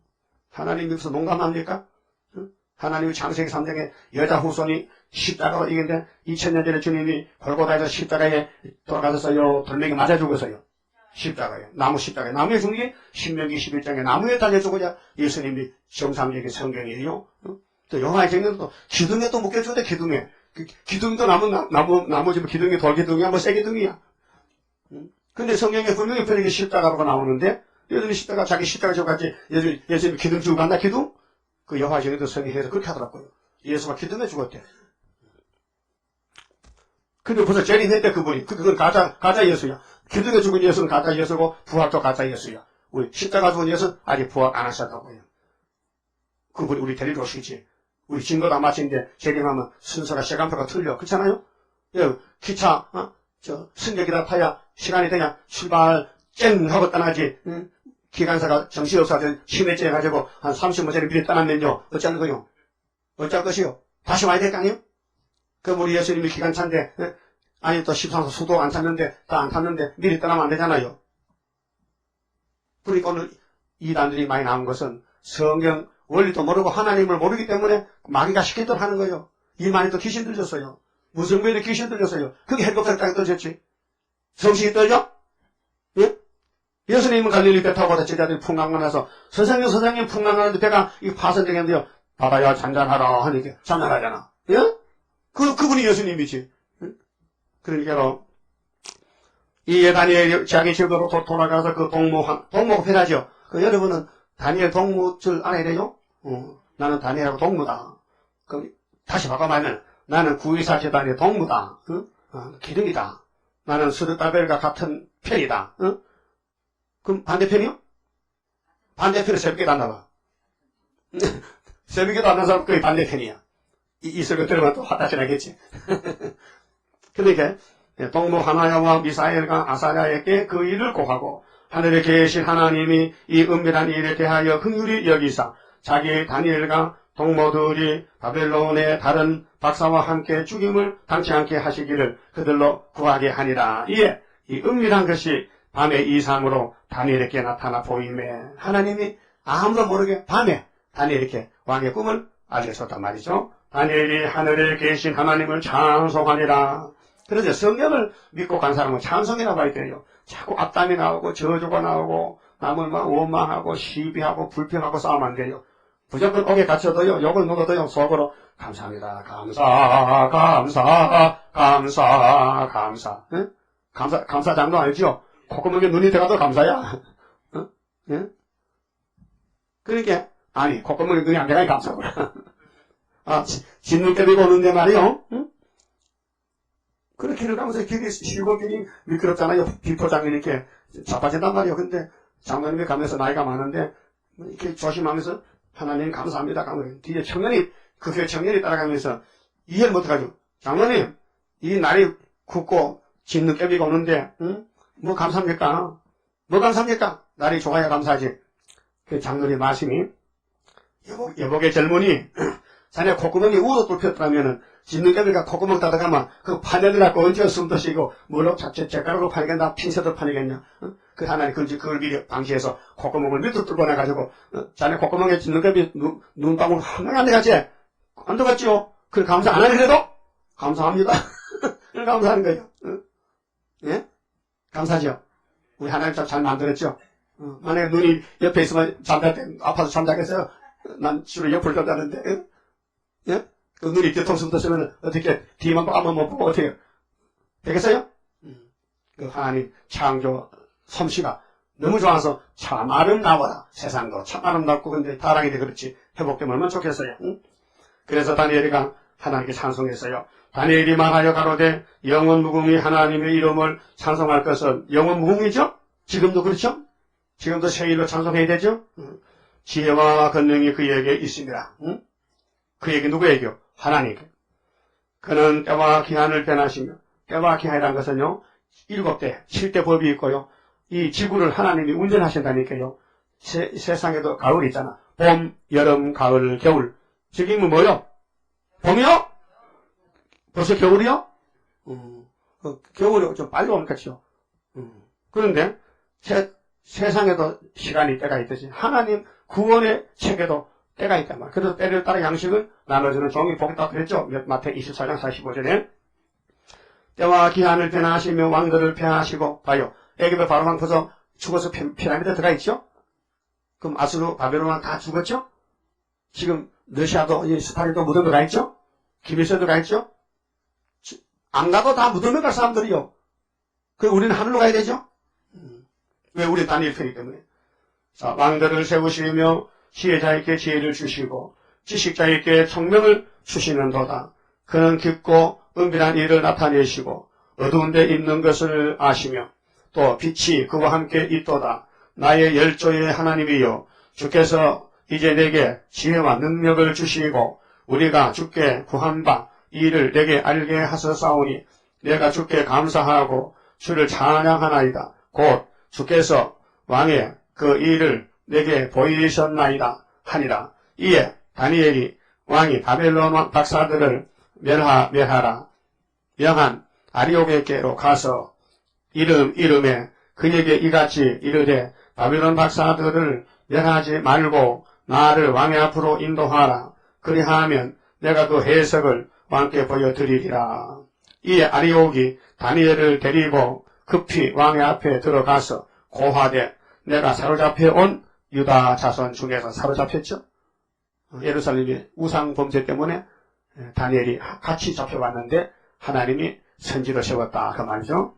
하나님 여기서 농담합니까? 응? 하나님의 창세기 3장에 여자 후손이 십자가로 이긴데 2000년 전에 주님이 골고다에서 십자가에 돌아가셨어요. 돌멩이 맞아 죽었어요. 십자가에. 나무 십자가에. 나무에 죽은 게 신명기 11장에 나무에 달려 죽어야 예수님이 정상적인 성경이에요. 응? 또 영화의 장면도 기둥에 또 묶여주는데 기둥에. 기둥도 나무 집 기둥이 돌기둥이야 뭐 쇠기둥이야. 응? 근데 성경에 분명히 편하게 십자가로 나오는데 예수님이 십자가, 자기 십자가 저같이 예수님이 기둥 주고 간다, 기둥? 그 여화정에도 성경에서 그렇게 하더라고요. 예수가 기둥에 죽었대. 근데 벌써 재림했대, 그분이. 그건 가짜 예수야. 기둥에 죽은 예수는 가짜 예수고, 부활도 가짜 예수야. 우리 십자가 죽은 예수는 아직 부활 안 하셨다고요. 그분이 우리 데리러 오시지. 우리 증거 다 마치는데, 재림하면 순서가 시간표가 틀려. 그렇잖아요? 예, 기차, 승객이라 타야 시간이 되냐, 출발, 쨍! 하고 떠나지. 응? 기관사가 정신없어서 치매째 해가지고 한 30분짜리 미리 떠났면요. 어쩌는 거요? 어쩔 것이요? 다시 와야 될 거 아니에요? 그럼 우리 예수님이 기관차인데, 아니 또 13소 수도 안 탔는데, 다 안 탔는데 미리 떠나면 안 되잖아요. 그러니까 오늘 이단들이 많이 나온 것은 성경 원리도 모르고 하나님을 모르기 때문에 마귀가 시키도록 하는 거예요. 이 말이 또 귀신 들렸어요. 무성교회도 귀신 들렸어요. 그게 헬리콥터 땅에 떨어졌지. 정신이 떨죠? 예? 예수님은 갈릴리 배 타고 가다 제자들이 풍랑만 해서 선생님 풍랑하는데 배가 파선되겠는데요. 바다야 잔잔하라 하니까 잔잔하잖아. 예? 그분이 예수님이지. 예? 그러니까 이 다니엘이 자기 집으로 돌아가서 그 동무가 편하죠. 여러분은 다니엘 동무줄 알아야 돼요? 나는 다니엘하고 동무다. 그럼 다시 바꿔말하면 나는 구이사 재단의 동무다. 기둥이다. 나는 스르다벨과 같은 편이다. 그럼 반대편이요? 반대편은 새벽에도 안 나와. 새벽에도 안 나는 사람 거의 반대편이야. 있을 것 들으면 또 화다시 나겠지. 그러니까 동무 하나야와 미사엘과 아사랴에게 그 일을 고하고 하늘에 계신 하나님이 이 은밀한 일에 대하여 긍휼히 여기사 자기 다니엘과 동무들이 바벨론의 다른 박사와 함께 죽임을 당치 않게 하시기를 그들로 구하게 하니라. 이에 이 은밀한 것이 밤의 이상으로 다니엘에게 나타나 보임에 하나님이 아무도 모르게 밤에 다니엘에게 왕의 꿈을 알려줬단 말이죠. 다니엘이 하늘에 계신 하나님을 찬송하니라. 그래서 성경을 믿고 간 사람은 찬송이라고 해야 돼요. 자꾸 악담이 나오고 저주가 나오고 남을 막 원망하고 시비하고 불평하고 싸우면 안 돼요. 무조건 옥에 갇혀도요, 욕을 먹어도요, 속으로 감사합니다. 감사. 응? 감사장도 알죠? 콧구멍에 눈이 들어가도 감사야. 어? 예? 그러니까, 아니, 콧구멍에 눈이 안 들어가니 감사구나. 진눈 때리고 오는데 말이요. 응? 그렇게 길을 가면서 길이 쉬고 길이 미끄럽잖아요. 비포장이 이렇게 자빠진단 말이에요. 근데 장로님이 가면서 나이가 많은데, 이렇게 조심하면서 하나님 감사합니다. 뒤에 청년이, 그 교회 청년이 따라가면서 이해를 못해가지고, 장로님, 이 날이 굽고 진눈 깨비가 오는데, 응? 뭐 감사합니까? 뭐 감사합니까? 날이 좋아야 감사하지. 그 장로님 말씀이, 여복의 젊은이, 자네 콧구멍이 우로 뚫혔더라면은, 진눈깨비가 콧구멍 따라가면, 그 파내를 갖고 언제 숨도 쉬고, 뭘로 젓가락으로 파내겠나, 핀셋으로 파내겠냐. 그 하나님 그걸 미리 방지해서 콧구멍을 밑으로 뚫고 나가지고, 자네 콧구멍에 진눈깨비 눈방울 하나가 안 들어갔지? 안 들어갔지요? 그걸 감사 안 하니 그래도? 감사합니다. 그걸 감사하는 거예요. 예? 감사죠? 우리 하나님 잘 만들었죠? 만약에 눈이 옆에 있으면 잠잘 때 아파서 잠자겠어요? 난 주로 옆을 던자는데, 예? 그 눈이 뒤통수 떴으면 어떻게 뒤만 한번 못 보고 어떻게 되겠어요? 그 하나님 창조 솜씨가 너무 좋아서 참 아름다워라. 세상도 참 아름답고 근데 타락인데 그렇지 회복되면 얼마나 좋겠어요. 응? 그래서 다니엘이가 하나님께 찬송했어요. 다니엘이 말하여 가로되 영원 무궁히 하나님의 이름을 찬송할 것은 영원 무궁이죠? 지금도 그렇죠? 지금도 생일로 찬송해야 되죠? 지혜와 권능이 그에게 있습니다. 응? 그에게 누구에게요? 하나님께. 그는 때와 기한을 변하시며, 때와 기한이라는 것은요, 7대, 7대 법이 있고요. 이 지구를 하나님이 운전하신다니까요. 세상에도 가을이 있잖아. 봄, 여름, 가을, 겨울. 지금은 뭐요? 봄이요? 벌써 겨울이요? 겨울이 좀 빨리 오니까죠. 그런데 세상에도 시간이 때가 있듯이 하나님 구원의 책에도 때가 있단 말이에요. 그래서 때를 따라 양식을 나눠주는 종이 복이다 그랬죠. 마태 24장 45절에 때와 기한을 변하시며 왕들을 폐하시고 봐요. 애굽의 바로왕 벌써 죽어서 피라미드 들어가 있죠. 그럼 아수르 바벨론 왕 다 죽었죠. 지금 러시아도 스타린도 무덤에 들어가 있죠. 김일성도 들어가 있죠. 안 가도 다 무덤에 갈 사람들이요. 그 우리는 하늘로 가야 되죠. 왜? 우리 다니엘 편이기 때문에. 자, 왕들을 세우시며 지혜자에게 지혜를 주시고 지식자에게 총명을 주시는도다. 그는 깊고 은밀한 일을 나타내시고 어두운 데 있는 것을 아시며 또 빛이 그와 함께 있도다. 나의 열조의 하나님이여, 주께서 이제 내게 지혜와 능력을 주시고 우리가 주께 구한 바 이 일을 내게 알게 하소사오니 내가 주께 감사하고 주를 찬양하나이다. 곧 주께서 왕의 그 일을 내게 보이셨나이다 하니라. 이에 다니엘이 왕이 바벨론 왕 박사들을 멸하라. 명한 아리옥에게로 가서 이름에 그에게 이같이 이르되 바벨론 박사들을 멸하지 말고 나를 왕의 앞으로 인도하라. 그리하면 내가 그 해석을 왕께 보여드리리라. 이에 아리옥이 다니엘을 데리고 급히 왕의 앞에 들어가서 고하되 내가 사로잡혀 온 유다 자손 중에서 사로잡혔죠. 예루살렘이 우상 범죄 때문에 다니엘이 같이 잡혀왔는데 하나님이 선지로 세웠다 그 말이죠.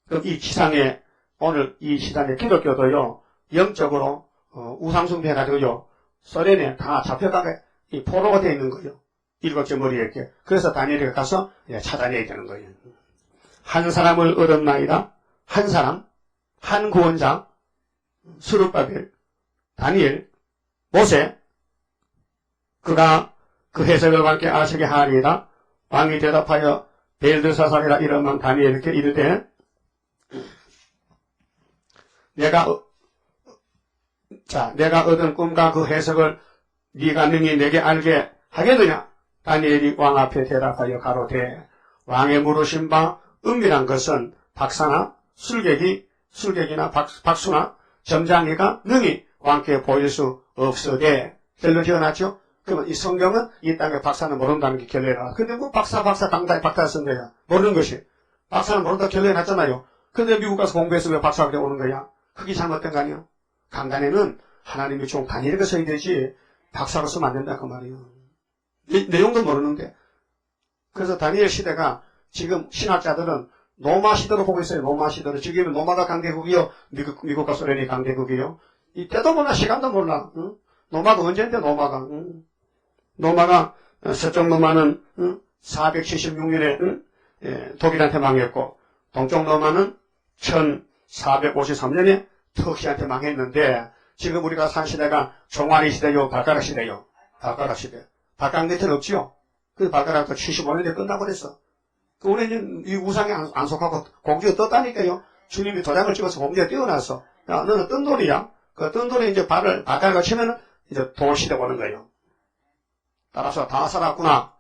그럼 이 지상에 오늘 이 시단에 기독교도요 영적으로 우상숭배해가지고요 소련에 다 잡혀가게 이 포로가 되어 있는 거예요. 7개 머리에 이렇게. 그래서 다니엘이 가서 찾아내야 되는 거예요. 한 사람을 얻었나이다. 한 사람, 한 구원자, 스룹바벨, 다니엘, 모세, 그가 그 해석을 왕께 아시게 하리이다. 왕이 대답하여 벨드사살이라 이름은 다니엘에게 이르되 내가 얻은 꿈과 그 해석을 네가 능히 내게 알게 하겠느냐? 다니엘이 왕 앞에 대답하여 가로되 왕의 물으신 바 은밀한 것은 박사나 술객이나 박수나 점장이가 능히 왕께 보일 수 없으되 결론 지어놨죠? 그러면 이 성경은 이 땅의 박사는 모른다는 게 결론이라. 근데 뭐 박사 강단에 박사 쓴 거야. 모르는 것이. 박사는 모른다 결론해놨잖아요. 근데 미국 가서 공부해서 왜 박사가 되어 오는 거야? 그게 잘못된 거 아니야? 강단에는 하나님이 좀 다니엘이 써야 되지 박사로 쓰면 안 된다 그 말이에요. 내용도 모르는데. 그래서 다니엘 시대가 지금 신학자들은 로마 시대로 보고 있어요. 로마 시대로. 지금은 로마가 강대국이요. 미국과 소련이 강대국이요. 이 때도 몰라 시간도 몰라. 응? 로마가 언제인데 로마가. 응? 로마가 서쪽 로마는 476년에 독일한테 망했고 동쪽 로마는 1453년에 터키한테 망했는데 지금 우리가 산 시대가 종아리 시대요. 발가락 시대요. 발가락 시대. 발가락 밑에는 없지요. 그 발가락도 75년에 끝나버렸어. 우리는 이 우상에 안 속하고 공주가 떴다니까요. 주님이 도장을 찍어서 공주가 띄워놨어. 야, 너는 뜬돌이야. 그 뜬돌이 이제 발가락을 치면은 이제 돌시대 보는 거예요. 따라서 다 살았구나.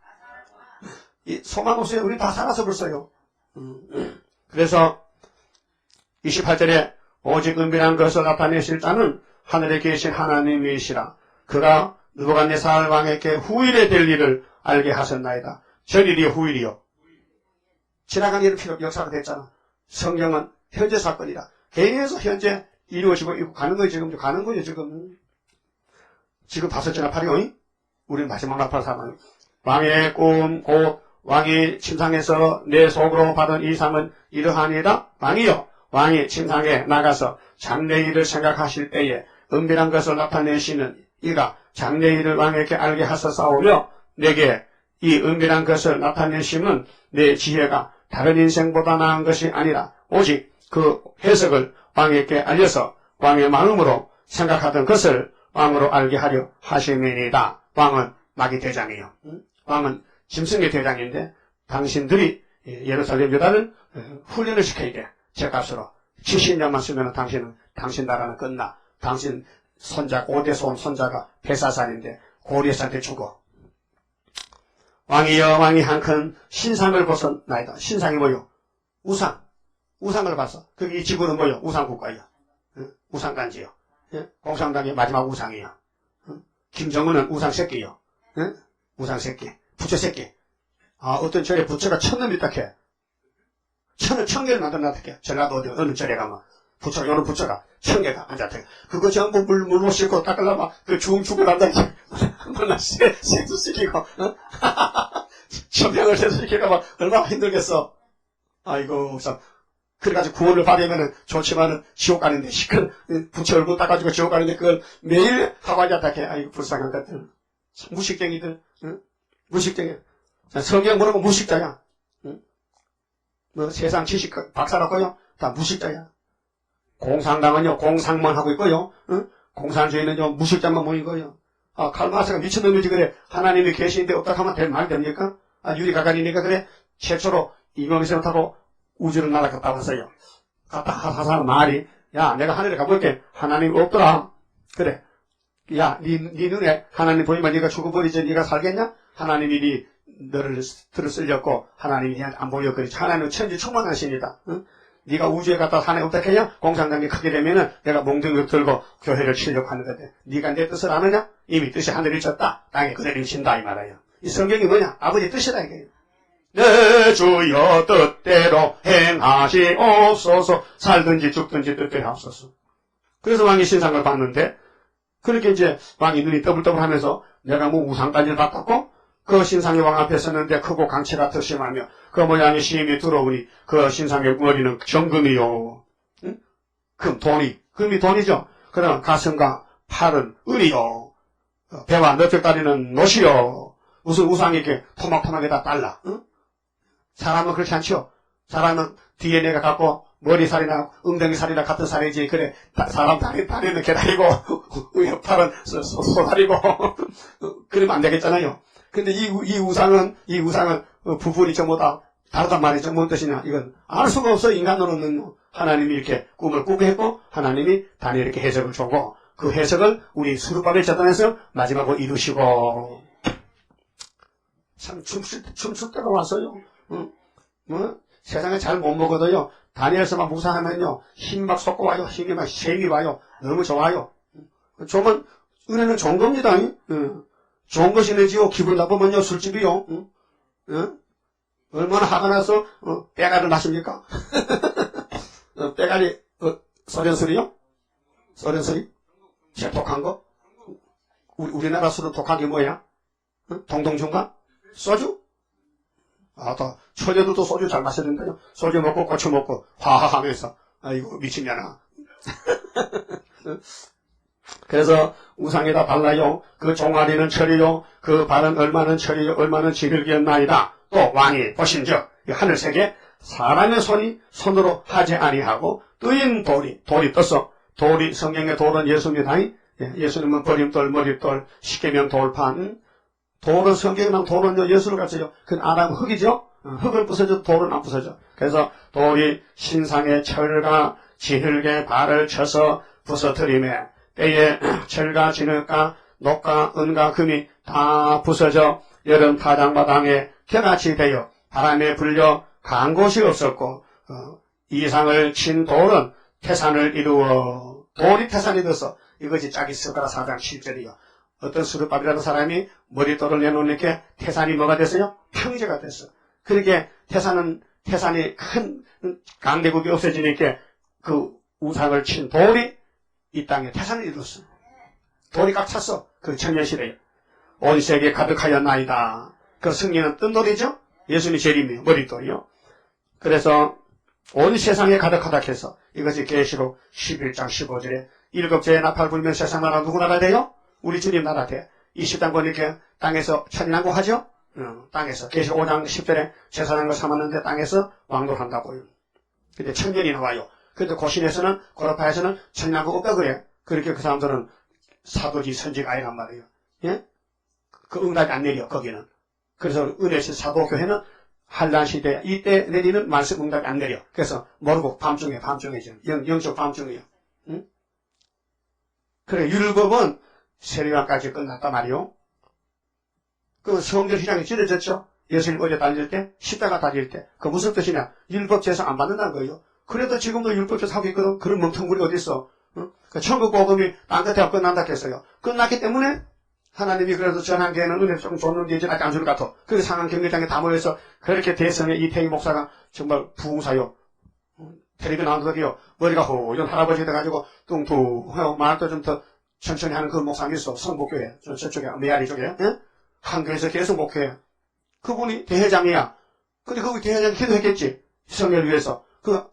이 소망 없어요. 우리 다 살아서 벌써요. 그래서 28절에 오직 은밀한 것을 나타내실 자는 하늘에 계신 하나님이시라. 그가 느부갓네살 왕에게 후일에 될 일을 알게 하셨나이다. 전일이요 후일이요. 지나간 일은 역사가 됐잖아. 성경은 현재 사건이다. 계속 현재 이루어지고 가는 거예요. 지금 가는 거예요. 지금 5째 나팔이요. 우리는 마지막 나팔 사망. 왕의 꿈 곧 왕이 침상에서 내 속으로 받은 이상은 이러하니이다. 왕이요. 왕이 침상에 나가서 장래일을 생각하실 때에 은밀한 것을 나타내시는 이가 장래일을 왕에게 알게 하소서오며 내게 이 은밀한 것을 나타내심은 내 지혜가 다른 인생보다 나은 것이 아니라 오직 그 해석을 왕에게 알려서 왕의 마음으로 생각하던 것을 왕으로 알게 하려 하심이니이다. 왕은 마귀 대장이에요. 왕은 짐승의 대장인데 당신들이 예루살렘 유다를 훈련을 시켜야 돼. 제값으로 70년만 쓰면 당신 나라는 끝나. 당신 손자, 고대에서 온 손자가 베사산인데 고리에서한테 죽어. 왕이여 왕이 한 큰 신상을 벗었나이다. 신상이 뭐요? 우상. 우상을 봤어. 그게 이 지구는 뭐요? 우상국가예요. 우상단지요. 공산당의 마지막 우상이요. 김정은은 우상새끼요. 우상새끼. 부처새끼. 아, 어떤 절에 부처가 1000놈이 있다 해. 1000개를 만들어놨다 해. 전라도 어느 절에 가면 부처가, 요런 부처가 1000개가 앉았다 해. 그거 전부 물 싣고 닦으려면 그 죽어난다 해. 얼마나 세수 시키고, 천명을 세수 시키고 막 얼마나 힘들겠어. 아이고, 참. 그래가지고 구원을 받으면은 좋지만은 지옥 가는데 시큰 부처 얼굴 닦아주고 지옥 가는데 그걸 매일 하고 앉았다 해. 아이고, 불쌍한 것들. 무식쟁이들, 무식쟁이. 성경 모르고 무식자야. 뭐 세상 지식 박사라고요? 다 무식자야. 공산당은요, 공상만 하고 있고요. 공산주의는요, 무식자만 모인 거예요. 아, 칼마르크스가 미친놈이지 그래. 하나님이 계시는데 어떻게 하면 될 말이 됩니까? 아, 유리가간이니까 그래. 최초로 이명희생을 타고 우주를 날아갔다 왔어요. 갔다 하사는 말이, 야, 내가 하늘에 가볼게. 하나님 없더라. 그래. 야, 네 눈에 하나님 보이면 네가 죽어버리지. 네가 살겠냐? 하나님이 너를 들어 쓸렸고 하나님이 안 보여. 그렇지. 하나님은 천지 충만하십니다. 응? 네가 우주에 갔다 하나님 어떻게 하냐? 공산당이 크게 되면은 내가 몽둥이를 들고 교회를 치려고 하는 거대. 네가 내 뜻을 아느냐? 이미 뜻이 하늘을 쳤다. 땅에 그대를 친다 이 말이에요. 이 성경이 뭐냐? 아버지 뜻이다 이게. 내 주여 뜻대로 행하시옵소서. 살든지 죽든지 뜻대로 하옵소서. 그래서 왕이 신상을 봤는데 그렇게 이제 왕이 눈이 떠불떠불하면서 내가 뭐 우상단지를 받았고 그 신상의 왕 앞에 섰는데 크고 강체가 특심하며 그 모양이 심히 들어오니 그 신상의 머리는 정금이요. 응? 금이 돈이죠. 그럼 가슴과 팔은 은이요. 배와 넓적다리는 노시요. 무슨 우상에게 토막토막에다 달라. 응? 사람은 그렇지 않죠. 사람은 DNA가 갖고 머리살이나 엉덩이살이나 같은 살이지. 그래 사람 다리는 개다리고 위에 팔은 소다리고 그러면 안 되겠잖아요. 근데 이 우상은 부분이 전부 다 다르단 말이죠. 뭔 뜻이냐. 이건 알 수가 없어. 인간으로는 하나님이 이렇게 꿈을 꾸게 했고 하나님이 다니엘 이렇게 해석을 주고 그 해석을 우리 수르바벨 재단에서 마지막으로 이루시고 참 춤출 때가 왔어요. 뭐 세상에 잘 못 먹어도요. 다니엘서만 묵상하면요. 힘 막 솟고 와요. 힘이 막 쉐임이 와요. 너무 좋아요. 좋으면 은혜는 좋은 겁니다. 좋은 것이 내지요. 기분 나쁘면요. 술집이요. 얼마나 화가 나서 빼가를 마십니까? 빼가리 소련술이요? 소련술이? 제일 독한 거? 우리나라 술은 독한 게 뭐야? 동동중간? 소주? 아, 또 처녀들도 소주 잘 마셔야 된다요. 소주 먹고 고추 먹고 화하하면서 아이고 미친년아. 그래서 우상에다 발라요. 그 종아리는 철이요. 그 발은 얼마는 철이요. 얼마는 지흙이었나이다. 또 왕이 보신즉 하늘색에 사람의 손이 손으로 하지 아니하고 뜨인 돌이 떠서 돌이 성경의 돌은 예수입니다. 예수님은 버림돌 머릿돌 십계명 돌판 돌은 성경이랑 돌은 예수를 갖춰요. 그건 아담 흙이죠. 흙을 부서져 돌은 안 부서져. 그래서 돌이 신상의 철과 지흙의 발을 쳐서 부서뜨리매 때에 철과 진흙과 녹과 은과 금이 다 부서져 여름 타장마당에 개같이 되어 바람에 불려 간 곳이 없었고 이상을 친 돌은 태산을 이루어 돌이 태산이 돼서 이것이 짜기 스가라 4장 7절이요. 어떤 수르밥이라는 사람이 머리돌을 내놓으니까 태산이 뭐가 됐어요? 평지가 됐어. 그렇게 태산이 큰 강대국이 없어지니까 그 우상을 친 돌이 이 땅에 태산을 이뤘어. 돌이 꽉 찼어. 그 청년시대에. 온 세계에 가득하였나이다. 그 승리는 뜬 돌이죠? 예수님이 재림이요. 머릿돌이요. 그래서 온 세상에 가득하다 해서 이것이 계시록 11장 15절에 일곱째의 나팔 불면 세상 나라 누구 나라 돼요? 우리 주님 나라 돼. 20장 보니까 땅에서 천인왕국 하죠? 땅에서. 계시록 5장 10절에 제사장을 삼았는데 땅에서 왕노를 한다고요. 근데 청년이 나와요. 근데 고신에서는, 고라파에서는 청년하고 없다 그래. 그렇게 그 사람들은 사도지 선지가 아니란 말이에요. 예? 그 응답이 안 내려, 거기는. 그래서 은혜시 사도교회는 한란 시대, 이때 내리는 말씀 응답이 안 내려. 그래서 모르고 밤중이죠. 영적 밤중이에요. 응? 그래, 율법은 세례관까지 끝났단 말이요. 그 성전 휘장이 찢어졌죠? 예수님 어제 다닐 때, 십자가 다닐 때. 그 무슨 뜻이냐? 율법 제사 안 받는다는 거예요. 그래도 지금도 율법 제사 하고 있거든. 그런 멍텅구리 어딨어? 응? 그 천국 복음이 땅끝에 끝난다 했어요. 끝났기 때문에 하나님이 그래도 전한계에는 은혜를 조금 줬는데 이제 아직 안 주는 것 같아. 그 상한 경기장에 다 모여서 그렇게 대성의 이태희 목사가 정말 부흥사요. 텔레비 나온다고요. 머리가 호연 할아버지 돼가지고 뚱뚱하고 말도 좀 더 천천히 하는 그 목사님 있어. 성복교회. 저쪽에 메아리 쪽에. 예? 한교에서 계속 목회해. 그분이 대회장이야. 근데 그분이 대회장이 기도했겠지. 성회를 위해서.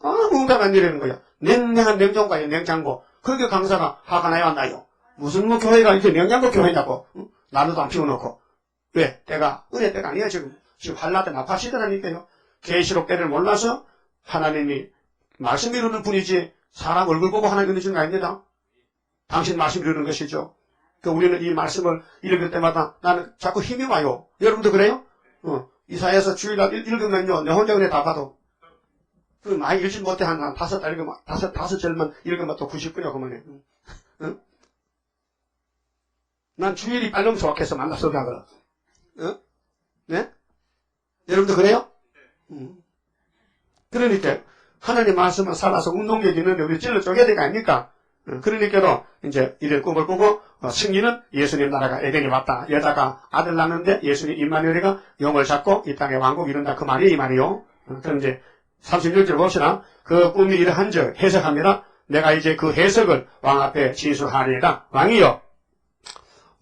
아무 응답 안 내리는 거야. 냉랭한 냉장고에 냉장고. 그게 강사가 화가 나야 한다요. 무슨 뭐 교회가 이렇게 냉장고 교회냐고. 응? 나무도 안 피워놓고. 왜? 때가 은혜 때가 아니야 지금. 지금 한라 때 나파시더라니까요. 계시록 때를 몰라서 하나님이 말씀 이루는 분이지 사람 얼굴 보고 하나님 이루는 거 아닙니다. 당신 말씀 이루는 것이죠. 우리는 이 말씀을 읽을 때마다 나는 자꾸 힘이 와요. 여러분도 그래요? 이사야서 주일날 읽으면요. 내 혼자 은혜 다 받아. 많이 읽지 못해 한 다섯 절만 읽으면 또 90분이야 그만해. 응? 난 주일이 빨리 좋겠어. 만나서 하거든. 네? 여러분도 그래요? 그러니까 하나님 말씀은 살아서 운동력이 있는데 우리 찔러 쪼개야 될 거 아닙니까? 그러니까도 이제 이런 꿈을 꾸고 승리는 예수님 나라가 에덴이 왔다. 여자가 아들 낳는데 예수님 임마누엘이가 영을 잡고 이 땅에 왕국 이룬다. 그 말이 이 말이요. 그럼 이제 36절 봅시다. 그 꿈이 이러한즉 해석합니다. 내가 이제 그 해석을 왕 앞에 진술하리이다. 왕이요.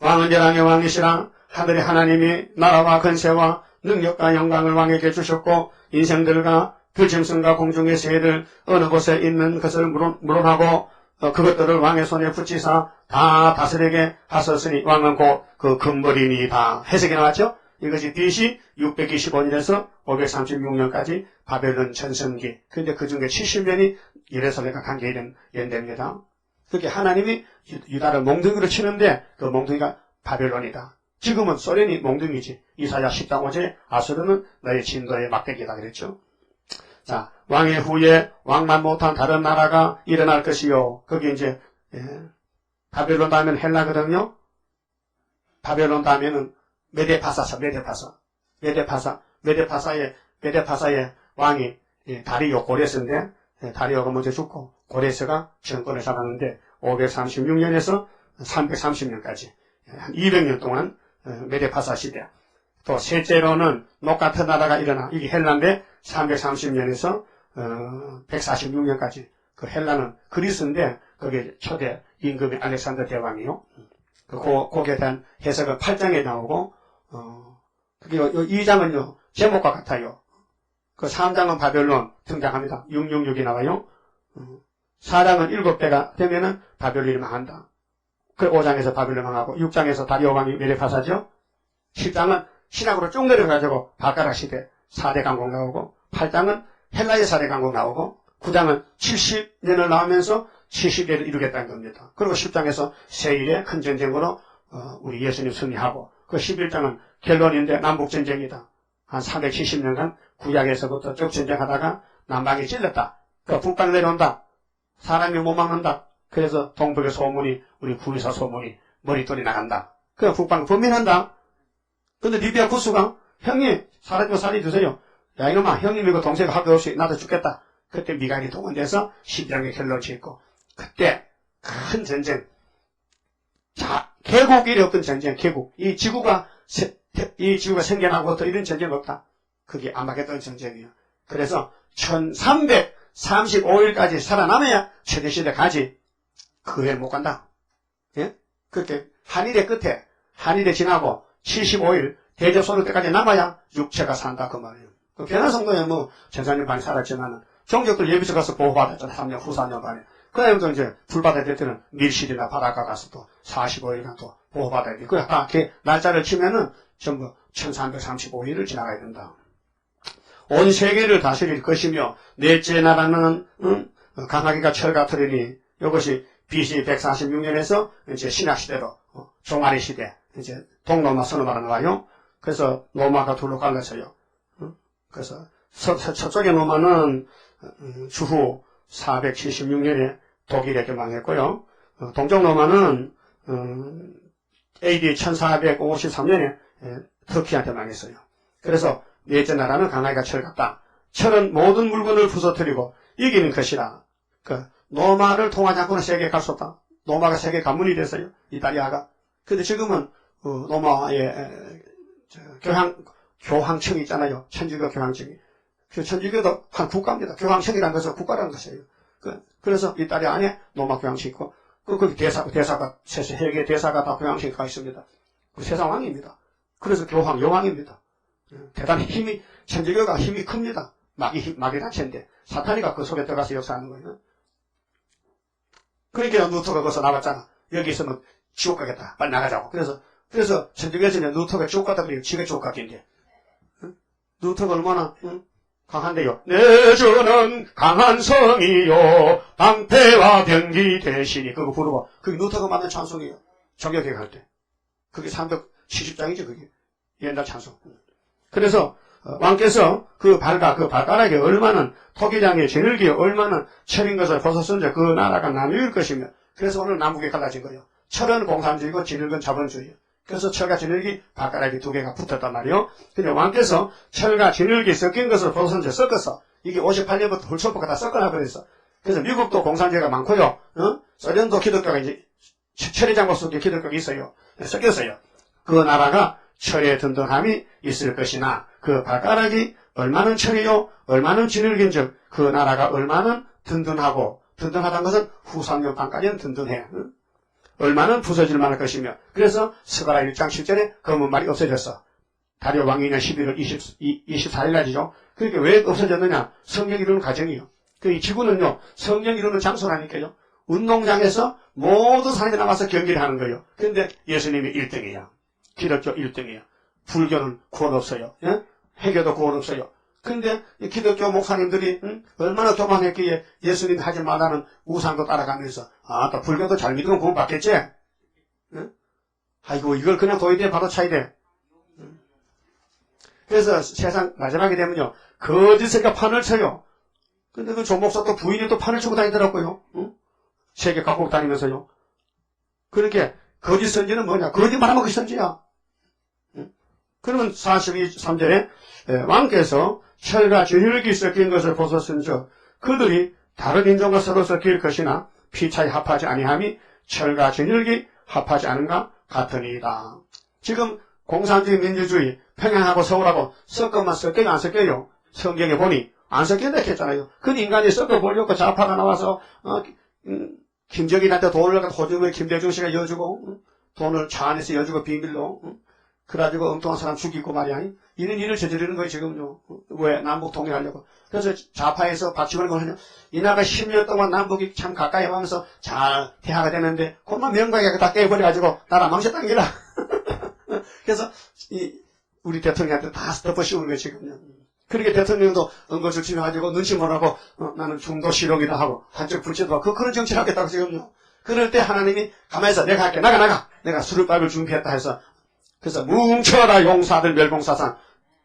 왕은 열왕의 왕이시라. 하늘의 하나님이 나라와 권세와 능력과 영광을 왕에게 주셨고 인생들과 불짐승과 공중의 새들 어느 곳에 있는 것을 물어하고 그것들을 왕의 손에 붙이사 다 다스리게 하셨으니 왕은 곧 그 금벌이니이다. 해석이 나왔죠? 이것이 BC 625년에서 536년까지 바벨론 전성기. 근데 그 중에 70년이 예루살렘과 관계된 연대입니다. 그렇게 하나님이 유다를 몽둥이로 치는데 그 몽둥이가 바벨론이다. 지금은 소련이 몽둥이지. 이사야 10장 5절에 아수르는 너의 진도의 막대기다 그랬죠. 자, 왕의 후에 왕만 못한 다른 나라가 일어날 것이요. 거기 이제 바벨론 다음에는 헬라거든요. 바벨론 다음에는 메데파사죠. 메데파사의 왕이 다리오 고레스인데 다리오가 먼저 죽고 고레스가 정권을 잡았는데 536년에서 330년까지 한 200년 동안 메데파사 시대. 또 셋째로는 똑같은 나라가 일어나. 이게 헬라인데 330년에서 146년까지. 그 헬라는 그리스인데 거기에 초대 임금이 알렉산더 대왕이요. 거기에 대한 해석은 8장에 나오고 그게 2장은요 제목과 같아요. 그 3장은 바벨론 등장합니다. 666이 나와요. 4장은 7대가 되면은 바벨론이 망한다. 그 5장에서 바벨론 망하고 6장에서 다리오 왕이 메데파사죠. 10장은 신학으로 쭉 내려가지고 발가락 시대 4대 강국 나오고 8장은 헬라의 4대 강국 나오고 9장은 70년을 나오면서 70년을 이루겠다는 겁니다. 그리고 10장에서 세일의 큰 전쟁으로 우리 예수님 승리하고 그 11장은 결론인데 남북전쟁이다. 한 370년간 구약에서부터 쭉 전쟁하다가 남방이 찔렸다. 그 북방 내려온다. 사람이 못 막는다. 그래서 동북의 소문이 우리 구의사 소문이 머릿돌이 나간다. 그 북방 범민한다. 근데 리비아 구스가 형님 사라지고 살이 드세요. 야 이놈아 형님이고 동생이 할 것 없이 나도 죽겠다. 그때 미간이 동원돼서 심장에 결론을 짓고 그때 큰 전쟁. 자 계곡이 없던 전쟁. 계곡. 이 지구가 생겨나고부터 이런 전쟁 없다. 그게 아마겟돈 전쟁이에요. 그래서 1335일까지 살아남아야 최대시대 가지. 그 외에 못 간다. 예? 그렇게 한일의 끝에 한일에 지나고 75일 대접 쏠 때까지 남아야 육체가 산다 그 말이에요. 그 변화성도에 뭐 전사님 반이 살았지만은 종족들 예비소 가서 보호받았잖아. 3년 후 4년 반에. 그 다음부터 이제 불받아야 될 때는 밀실이나 바닷가 가서 또 45일간 또 보호받아야 돼. 그래 다 이렇게 날짜를 치면은 전부 1335일을 지나가야 된다. 온 세계를 다스릴 것이며 넷째 나라는 강하기가 철과 털이니 이것이 BC 146년에서 이제 신약시대로 종아리 시대 이제 동로마 선언하는 거예요. 그래서 로마가 둘로 갈라져요. 그래서 서쪽의 로마는 주후 476년에 독일에게 망했고요. 동쪽 로마는 AD 1453년에 터키한테 망했어요. 그래서 넷째 나라는 강하기가 철 같다. 철은 모든 물건을 부서뜨리고 이기는 것이라. 로마를 통하지 않고는 세계에 갈 수 없다. 로마가 세계 관문이 됐어요. 이탈리아가. 근데 지금은 로마의 교황청이 있잖아요. 천주교 교황청이. 그 천주교도 한 국가입니다. 교황청이라는 것은 국가라는 것이에요. 그래서 이탈리아 안에 로마 교황청이 있고, 거기 대사가, 세계 대사가 다 교황청이 가 있습니다. 그 세상 왕입니다. 그래서 교황, 여왕입니다. 대단히 천주교가 힘이 큽니다. 마귀 단체인데, 사탄이가 그 속에 들어가서 역사하는 거예요. 그러니까 루터가 거기서 나왔잖아. 여기 있으면 지옥 가겠다. 빨리 나가자고. 그래서 천주교에서는 루터가 지옥 갔다 그래요. 지가 지옥 갔긴데. 루터가 얼마나, 강한데요. 내 주는 강한 성이요. 방패와 병기 대신이. 그거 부르고. 그게 루터가 만든 찬송이에요. 정교회 갈 때. 그게 370장이죠, 그게. 옛날 찬송. 그래서, 왕께서 그 발가락에 얼마나 토기장에 지늘기에 얼마나 철인 것을 벗었은지 그 나라가 나누일 것이며 그래서 오늘 남북에 갈라진 거예요. 철은 공산주의고 지늘은 자본주의예요. 그래서 철과 지늘기 발가락이 두 개가 붙었단 말이에요. 근데 왕께서 철과 지늘기 섞인 것을 벗었은지 섞어서 이게 58년부터 훌초포가 다 섞어놔버렸어. 그래서 미국도 공산주의가 많고요. 소련도 기독교가 이제 철의장고 속에 기독교가 있어요. 섞였어요. 그 나라가 철의 든든함이 있을 것이나 그 발가락이 얼마나 철이요 얼마나 지늘긴즉 그 나라가 얼마나 든든하다는 것은 후삼년 반까지는 든든해. 얼마나 부서질 만할 것이며 그래서 스가랴 1장 7절에 검은 말이 없어졌어. 다리오 왕이년 11월 24일 날이죠. 그러니까 왜 없어졌느냐. 성령 이루는 과정이요. 이 지구는요 성령 이루는 장소라니까요. 운동장에서 모든 사람이 나와서 경기를 하는 거예요. 그런데 예수님이 1등이야. 기독교 1등이에요. 불교는 구원 없어요. 예? 해교도 구원 없어요. 근데 기독교 목사님들이 얼마나 교만했기에 예수님 하지 말라는 우상도 따라가면서 또 불교도 잘 믿으면 구원 받겠지? 예? 아이고 이걸 그냥 도의대 바로 차야 돼. 그래서 세상 마지막에 되면요 거짓에가 판을 쳐요. 근데 그 조목사도 부인이 또 판을 치고 다니더라고요. 세계 각국 다니면서요. 그렇게 거짓 선지는 뭐냐? 거짓말하면 그 선지야. 그러면 43절에 왕께서 철과 진흙이 섞인 것을 벗었은즉 그들이 다른 인종과 서로 섞일 것이나 피차에 합하지 아니함이 철과 진흙이 합하지 않은가 같으니이다. 지금 공산주의 민주주의 평양하고 서울하고 섞으면 섞여요 안 섞여요? 성경에 보니 안 섞인다 했잖아요. 그 인간이 섞어보려고 좌파가 나와서 김정일한테 돈을 갖다 호주머니 김대중 씨가 여주고 돈을 차 안에서 여주고 비밀로 그래가지고 엉뚱한 사람 죽이고 말이야. 이런 일을 저지르는 거예요 지금요. 왜? 남북 통일하려고. 그래서 좌파에서 박지원이 뭐냐면 이 나라가 10년 동안 남북이 참 가까이 하면서 잘 대화가 되는데 그만 명백하게 다 깨버려가지고 나라 망쳤다는 기라. 그래서 우리 대통령한테 다 덮어 씌우는 거예요 지금요. 그렇게 대통령도 은거주침해가지고 눈치 못하고 나는 중도 실용이다 하고 한쪽 불치도 하고 그런 정치를 하겠다고 지금요. 그럴 때 하나님이 가만히 있어. 내가 할게. 나가. 내가 수르밥을 준비했다 해서 그래서 뭉쳐라 용사들 멸공사상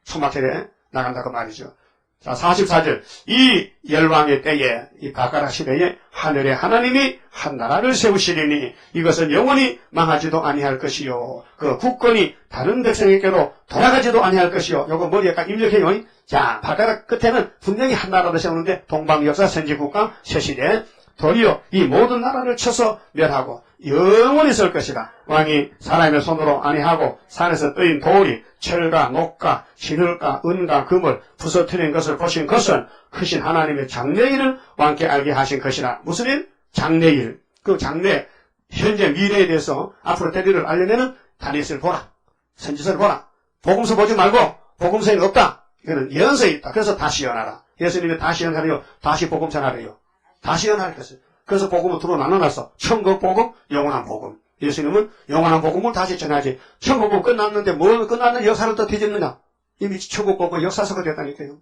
초막절에 나간다고 말이죠. 자 44절 이 열왕의 때에 이 바가라 시대에 하늘의 하나님이 한 나라를 세우시리니 이것은 영원히 망하지도 아니할 것이요 그 국권이 다른 백성에게로 돌아가지도 아니할 것이요. 요거 머리에 딱 입력해요. 자 바가라 끝에는 분명히 한 나라를 세우는데 동방역사 선지국가 새시대 도리어 이 모든 나라를 쳐서 멸하고 영원히 설 것이다. 왕이 사람의 손으로 아니하고 산에서 뜨인 돌이 철과 녹과 진흙과 은과 금을 부서뜨린 것을 보신 것은 크신 하나님의 장래일을 왕께 알게 하신 것이라. 무슨 일? 장래일. 그 장래 현재 미래에 대해서 앞으로 될 일을 알려면은 다니엘서를 보라. 선지서를 보라. 복음서 보지 말고 복음서에는 없다. 이거는 예언서에 있다. 그래서 다시 예언하라. 예수님이 다시 예언하래요. 다시 복음 전하래요. 다시 예언할 것을. 그래서 복음은 두로 나눠놨어. 천국 복음, 영원한 복음. 예수님은 영원한 복음을 다시 전하지. 천국은 끝났는데 뭘 끝났는 역사를 또 뒤집느냐. 이미 천국 복음 역사서가 됐다니까요.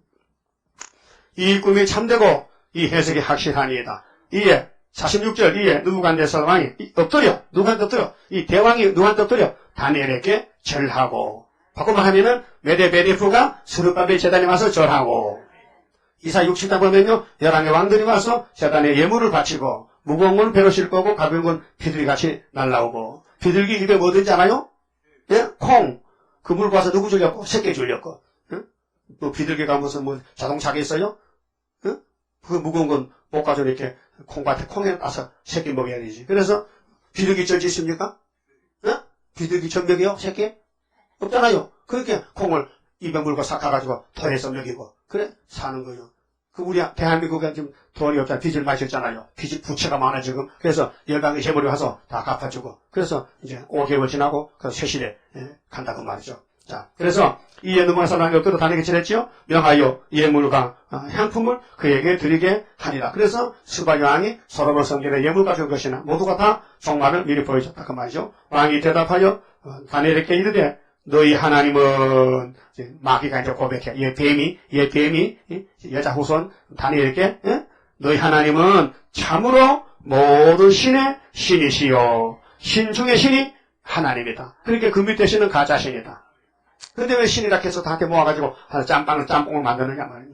이 꿈이 참되고 이 해석이 확실하니이다. 이에 46절 이에 느부갓네살 왕이 엎드려 누구한테 엎드려? 이 대왕이 누구한테 엎드려? 다니엘에게 절하고. 바꾸면 하면은 메데베데프가 스룹바벨 제단에 와서 절하고. 이사 60장 보면요 11개 왕들이 와서 제단에 예물을 바치고 무거운 건 배로 싣고 오고 가벼운 건 비둘기같이 날라오고. 비둘기 입에 뭐든지 알아요? 예? 콩. 그 물 봐서 누구 줄렸고? 새끼 줄렸고. 응? 또 비둘기가 무슨 뭐 자동차가 있어요? 응? 그 무거운 건 못 가지고 이렇게 콩밭에 콩에 따서 새끼 먹여야 되지. 그래서 비둘기 젖이 있습니까? 응? 비둘기 젖먹여요? 새끼? 없잖아요. 그렇게 콩을 입에 물고 싹 가가지고 토해서 먹이고. 그래? 사는 거죠. 그 우리 대한민국에 지금 돈이 없잖아요. 빚을 마셨잖아요. 빚이 부채가 많아 지금. 그래서 열강의 재물이 와서 다 갚아주고. 그래서 이제 5개월 지나고 그 세실에 간다고 말이죠. 자, 그래서 이에 느부갓네살 왕이 엎드려 다니엘에게 절했지요. 명하여 예물과 향품을 그에게 드리게 하리라. 그래서 스바 왕이 솔로몬 성전에 예물 가져온 것이나 모두가 다 종말을 미리 보여줬다 그 말이죠. 왕이 대답하여 다니엘에게 이르되 너희 하나님은 마귀가 이제 고백해. 얘 뱀이 여자 후손 다니엘에게 너희 하나님은 참으로 모든 신의 신이시요 신 중의 신이 하나님이다. 그러니까 그 밑에 신은 가짜 신이다. 근데 왜 신이라 해서 다한테 모아가지고 짬뽕을 만드느냐 말이야.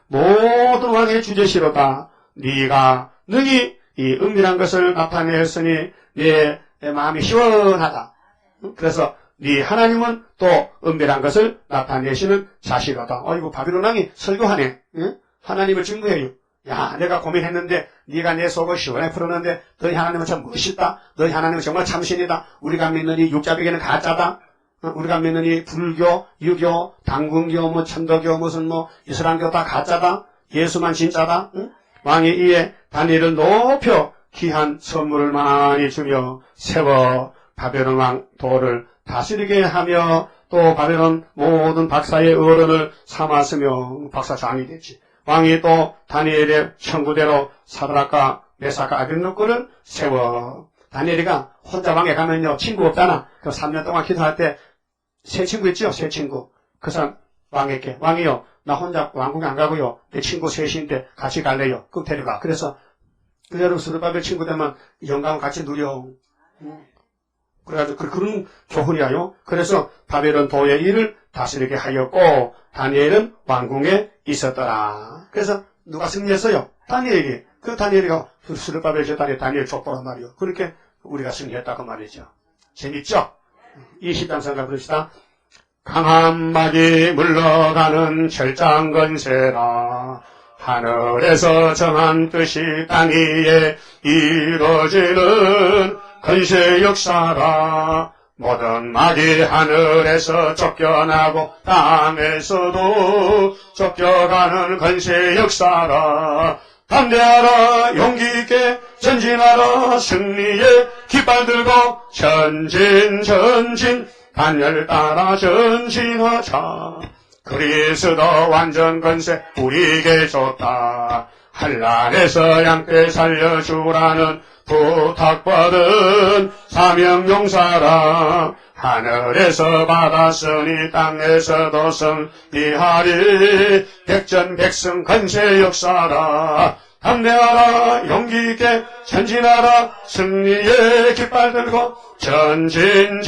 모든 왕의 주제시로다. 네가 능히 이 은밀한 것을 나타내었으니 네 마음이 시원하다. 그래서 네 하나님은 또 은밀한 것을 나타내시는 자시로다. 어이구 바빌론 왕이 설교하네. 응? 하나님을 증거해요. 야 내가 고민했는데 네가 내 속을 시원하게 풀었는데 너희 하나님은 참 멋있다. 너희 하나님은 정말 참신이다. 우리가 믿는 이 육자배계는 가짜다. 우리가 믿는 이 불교, 유교, 당군교, 뭐 천도교, 무슨 뭐 이슬람교 다 가짜다. 예수만 진짜다. 응? 왕이 이에 다니엘을 높여 귀한 선물을 많이 주며 세워 바벨론 왕 도를 다스리게 하며 또 바벨론 모든 박사의 어른을 삼았으며 박사장이 됐지. 왕이 또 다니엘의 청구대로 사드락과 메삭과 아벳느고를 세워. 다니엘이가 혼자 왕에 가면요 친구 없잖아. 그 3년 동안 기도할 때 새 친구 있죠? 새 친구. 그 사람 왕에게 왕이요 나 혼자 왕국에 안 가고요 내 친구 셋인데 같이 갈래요. 그럼 데려가. 그래서 그대로 스룹바벨 친구 되면 영광을 같이 누려. 그래가지고 그런 교훈이야요. 그래서 바벨론 도의 일을 다스리게 하였고 다니엘은 왕궁에 있었더라. 그래서 누가 승리했어요? 다니엘이. 그 다니엘이가 스룹바벨 제단에 다니엘 족보란 말이요. 그렇게 우리가 승리했다고 말이죠. 재밌죠? 20장 생각 부릅시다. 강한 막이 물러가는 철장건세라 하늘에서 정한 뜻이 땅 위에 이루어지는 건세 역사라. 모든 막이 하늘에서 쫓겨나고 땅에서도 쫓겨가는 건세 역사라. 담대하라 용기 있게 전진하라 승리의 깃발 들고 전진 단열 따라 전진하자. 그리스도 완전 건세 우리에게 줬다. 한란에서 양떼 살려주라는 부탁받은 사명용사라. 하늘에서 받았으니 땅에서도 승리하리. 백전백승 건세 역사라. 담대하라 용기 있게 전진하라 승리의 깃발 들고 전진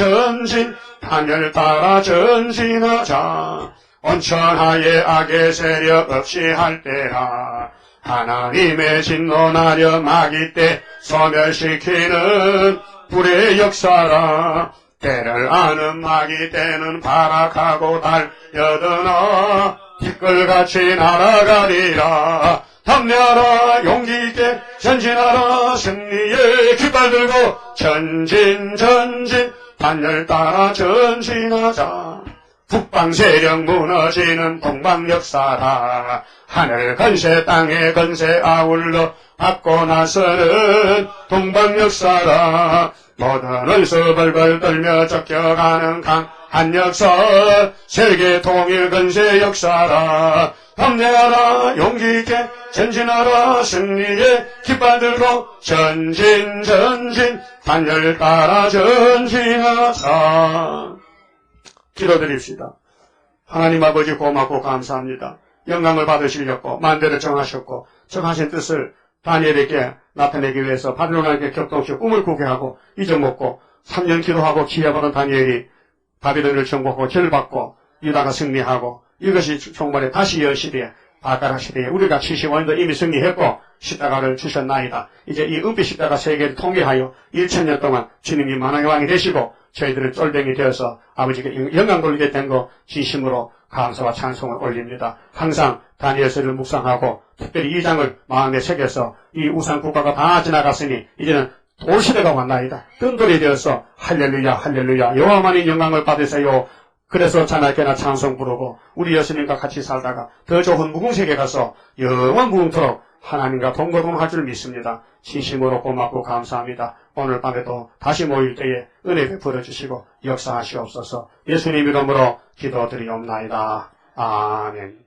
단열 따라 전진하자. 온천하에 악의 세력 없이 할 때라. 하나님의 진노 나려 마귀 때 소멸시키는 불의 역사라. 때를 아는 마귀 때는 발악하고 달려드나 티끌같이 날아가리라. 담대하라 용기 있게 전진하라 승리의 깃발 들고 전진 단열 따라 전진하자. 북방 세력 무너지는 동방 역사라. 하늘 건세 땅의 건세 아울러 받고 나서는 동방 역사라. 모든 원수 벌벌 떨며 쫓겨가는 강한 역사. 세계 통일 건세 역사라. 담대하라 용기 있게 전진하라 승리의 깃발 들고 전진 단열 따라 전진하자. 기도드립시다. 하나님 아버지 고맙고 감사합니다. 영광을 받으시려고 만대를 정하셨고 정하신 뜻을 다니엘에게 나타내기 위해서 바빌론에게 격동시켜 꿈을 꾸게 하고 잊어먹고 3년 기도하고 기회받은 다니엘이 바빌론을 정복하고 절받고 유다가 승리하고 이것이 종말의 다시 열 시대에 바가라 시대에 우리가 75년도 이미 승리했고 십자가를 주셨나이다. 이제 이 은빛 십자가 세계를 통일하여 1000년 동안 주님이 만왕의 왕이 되시고 저희들은 쫄병이 되어서 아버지께 영광 돌리게 된 거 진심으로 감사와 찬송을 올립니다. 항상 다니엘서를 묵상하고 특별히 2장을 마음에 새겨서 이 우상 국가가 다 지나갔으니 이제는 돌시대가 왔나이다. 뜬돌이 되어서 할렐루야 할렐루야 여호와만이 영광을 받으세요. 그래서 자나깨나 찬송 부르고 우리 예수님과 같이 살다가 더 좋은 무궁세계 가서 영원 무궁토록 하나님과 동거동할 줄 믿습니다. 진심으로 고맙고 감사합니다. 오늘 밤에도 다시 모일 때에 은혜 베풀어 주시고 역사하시옵소서. 예수님 이름으로 기도드리옵나이다. 아멘.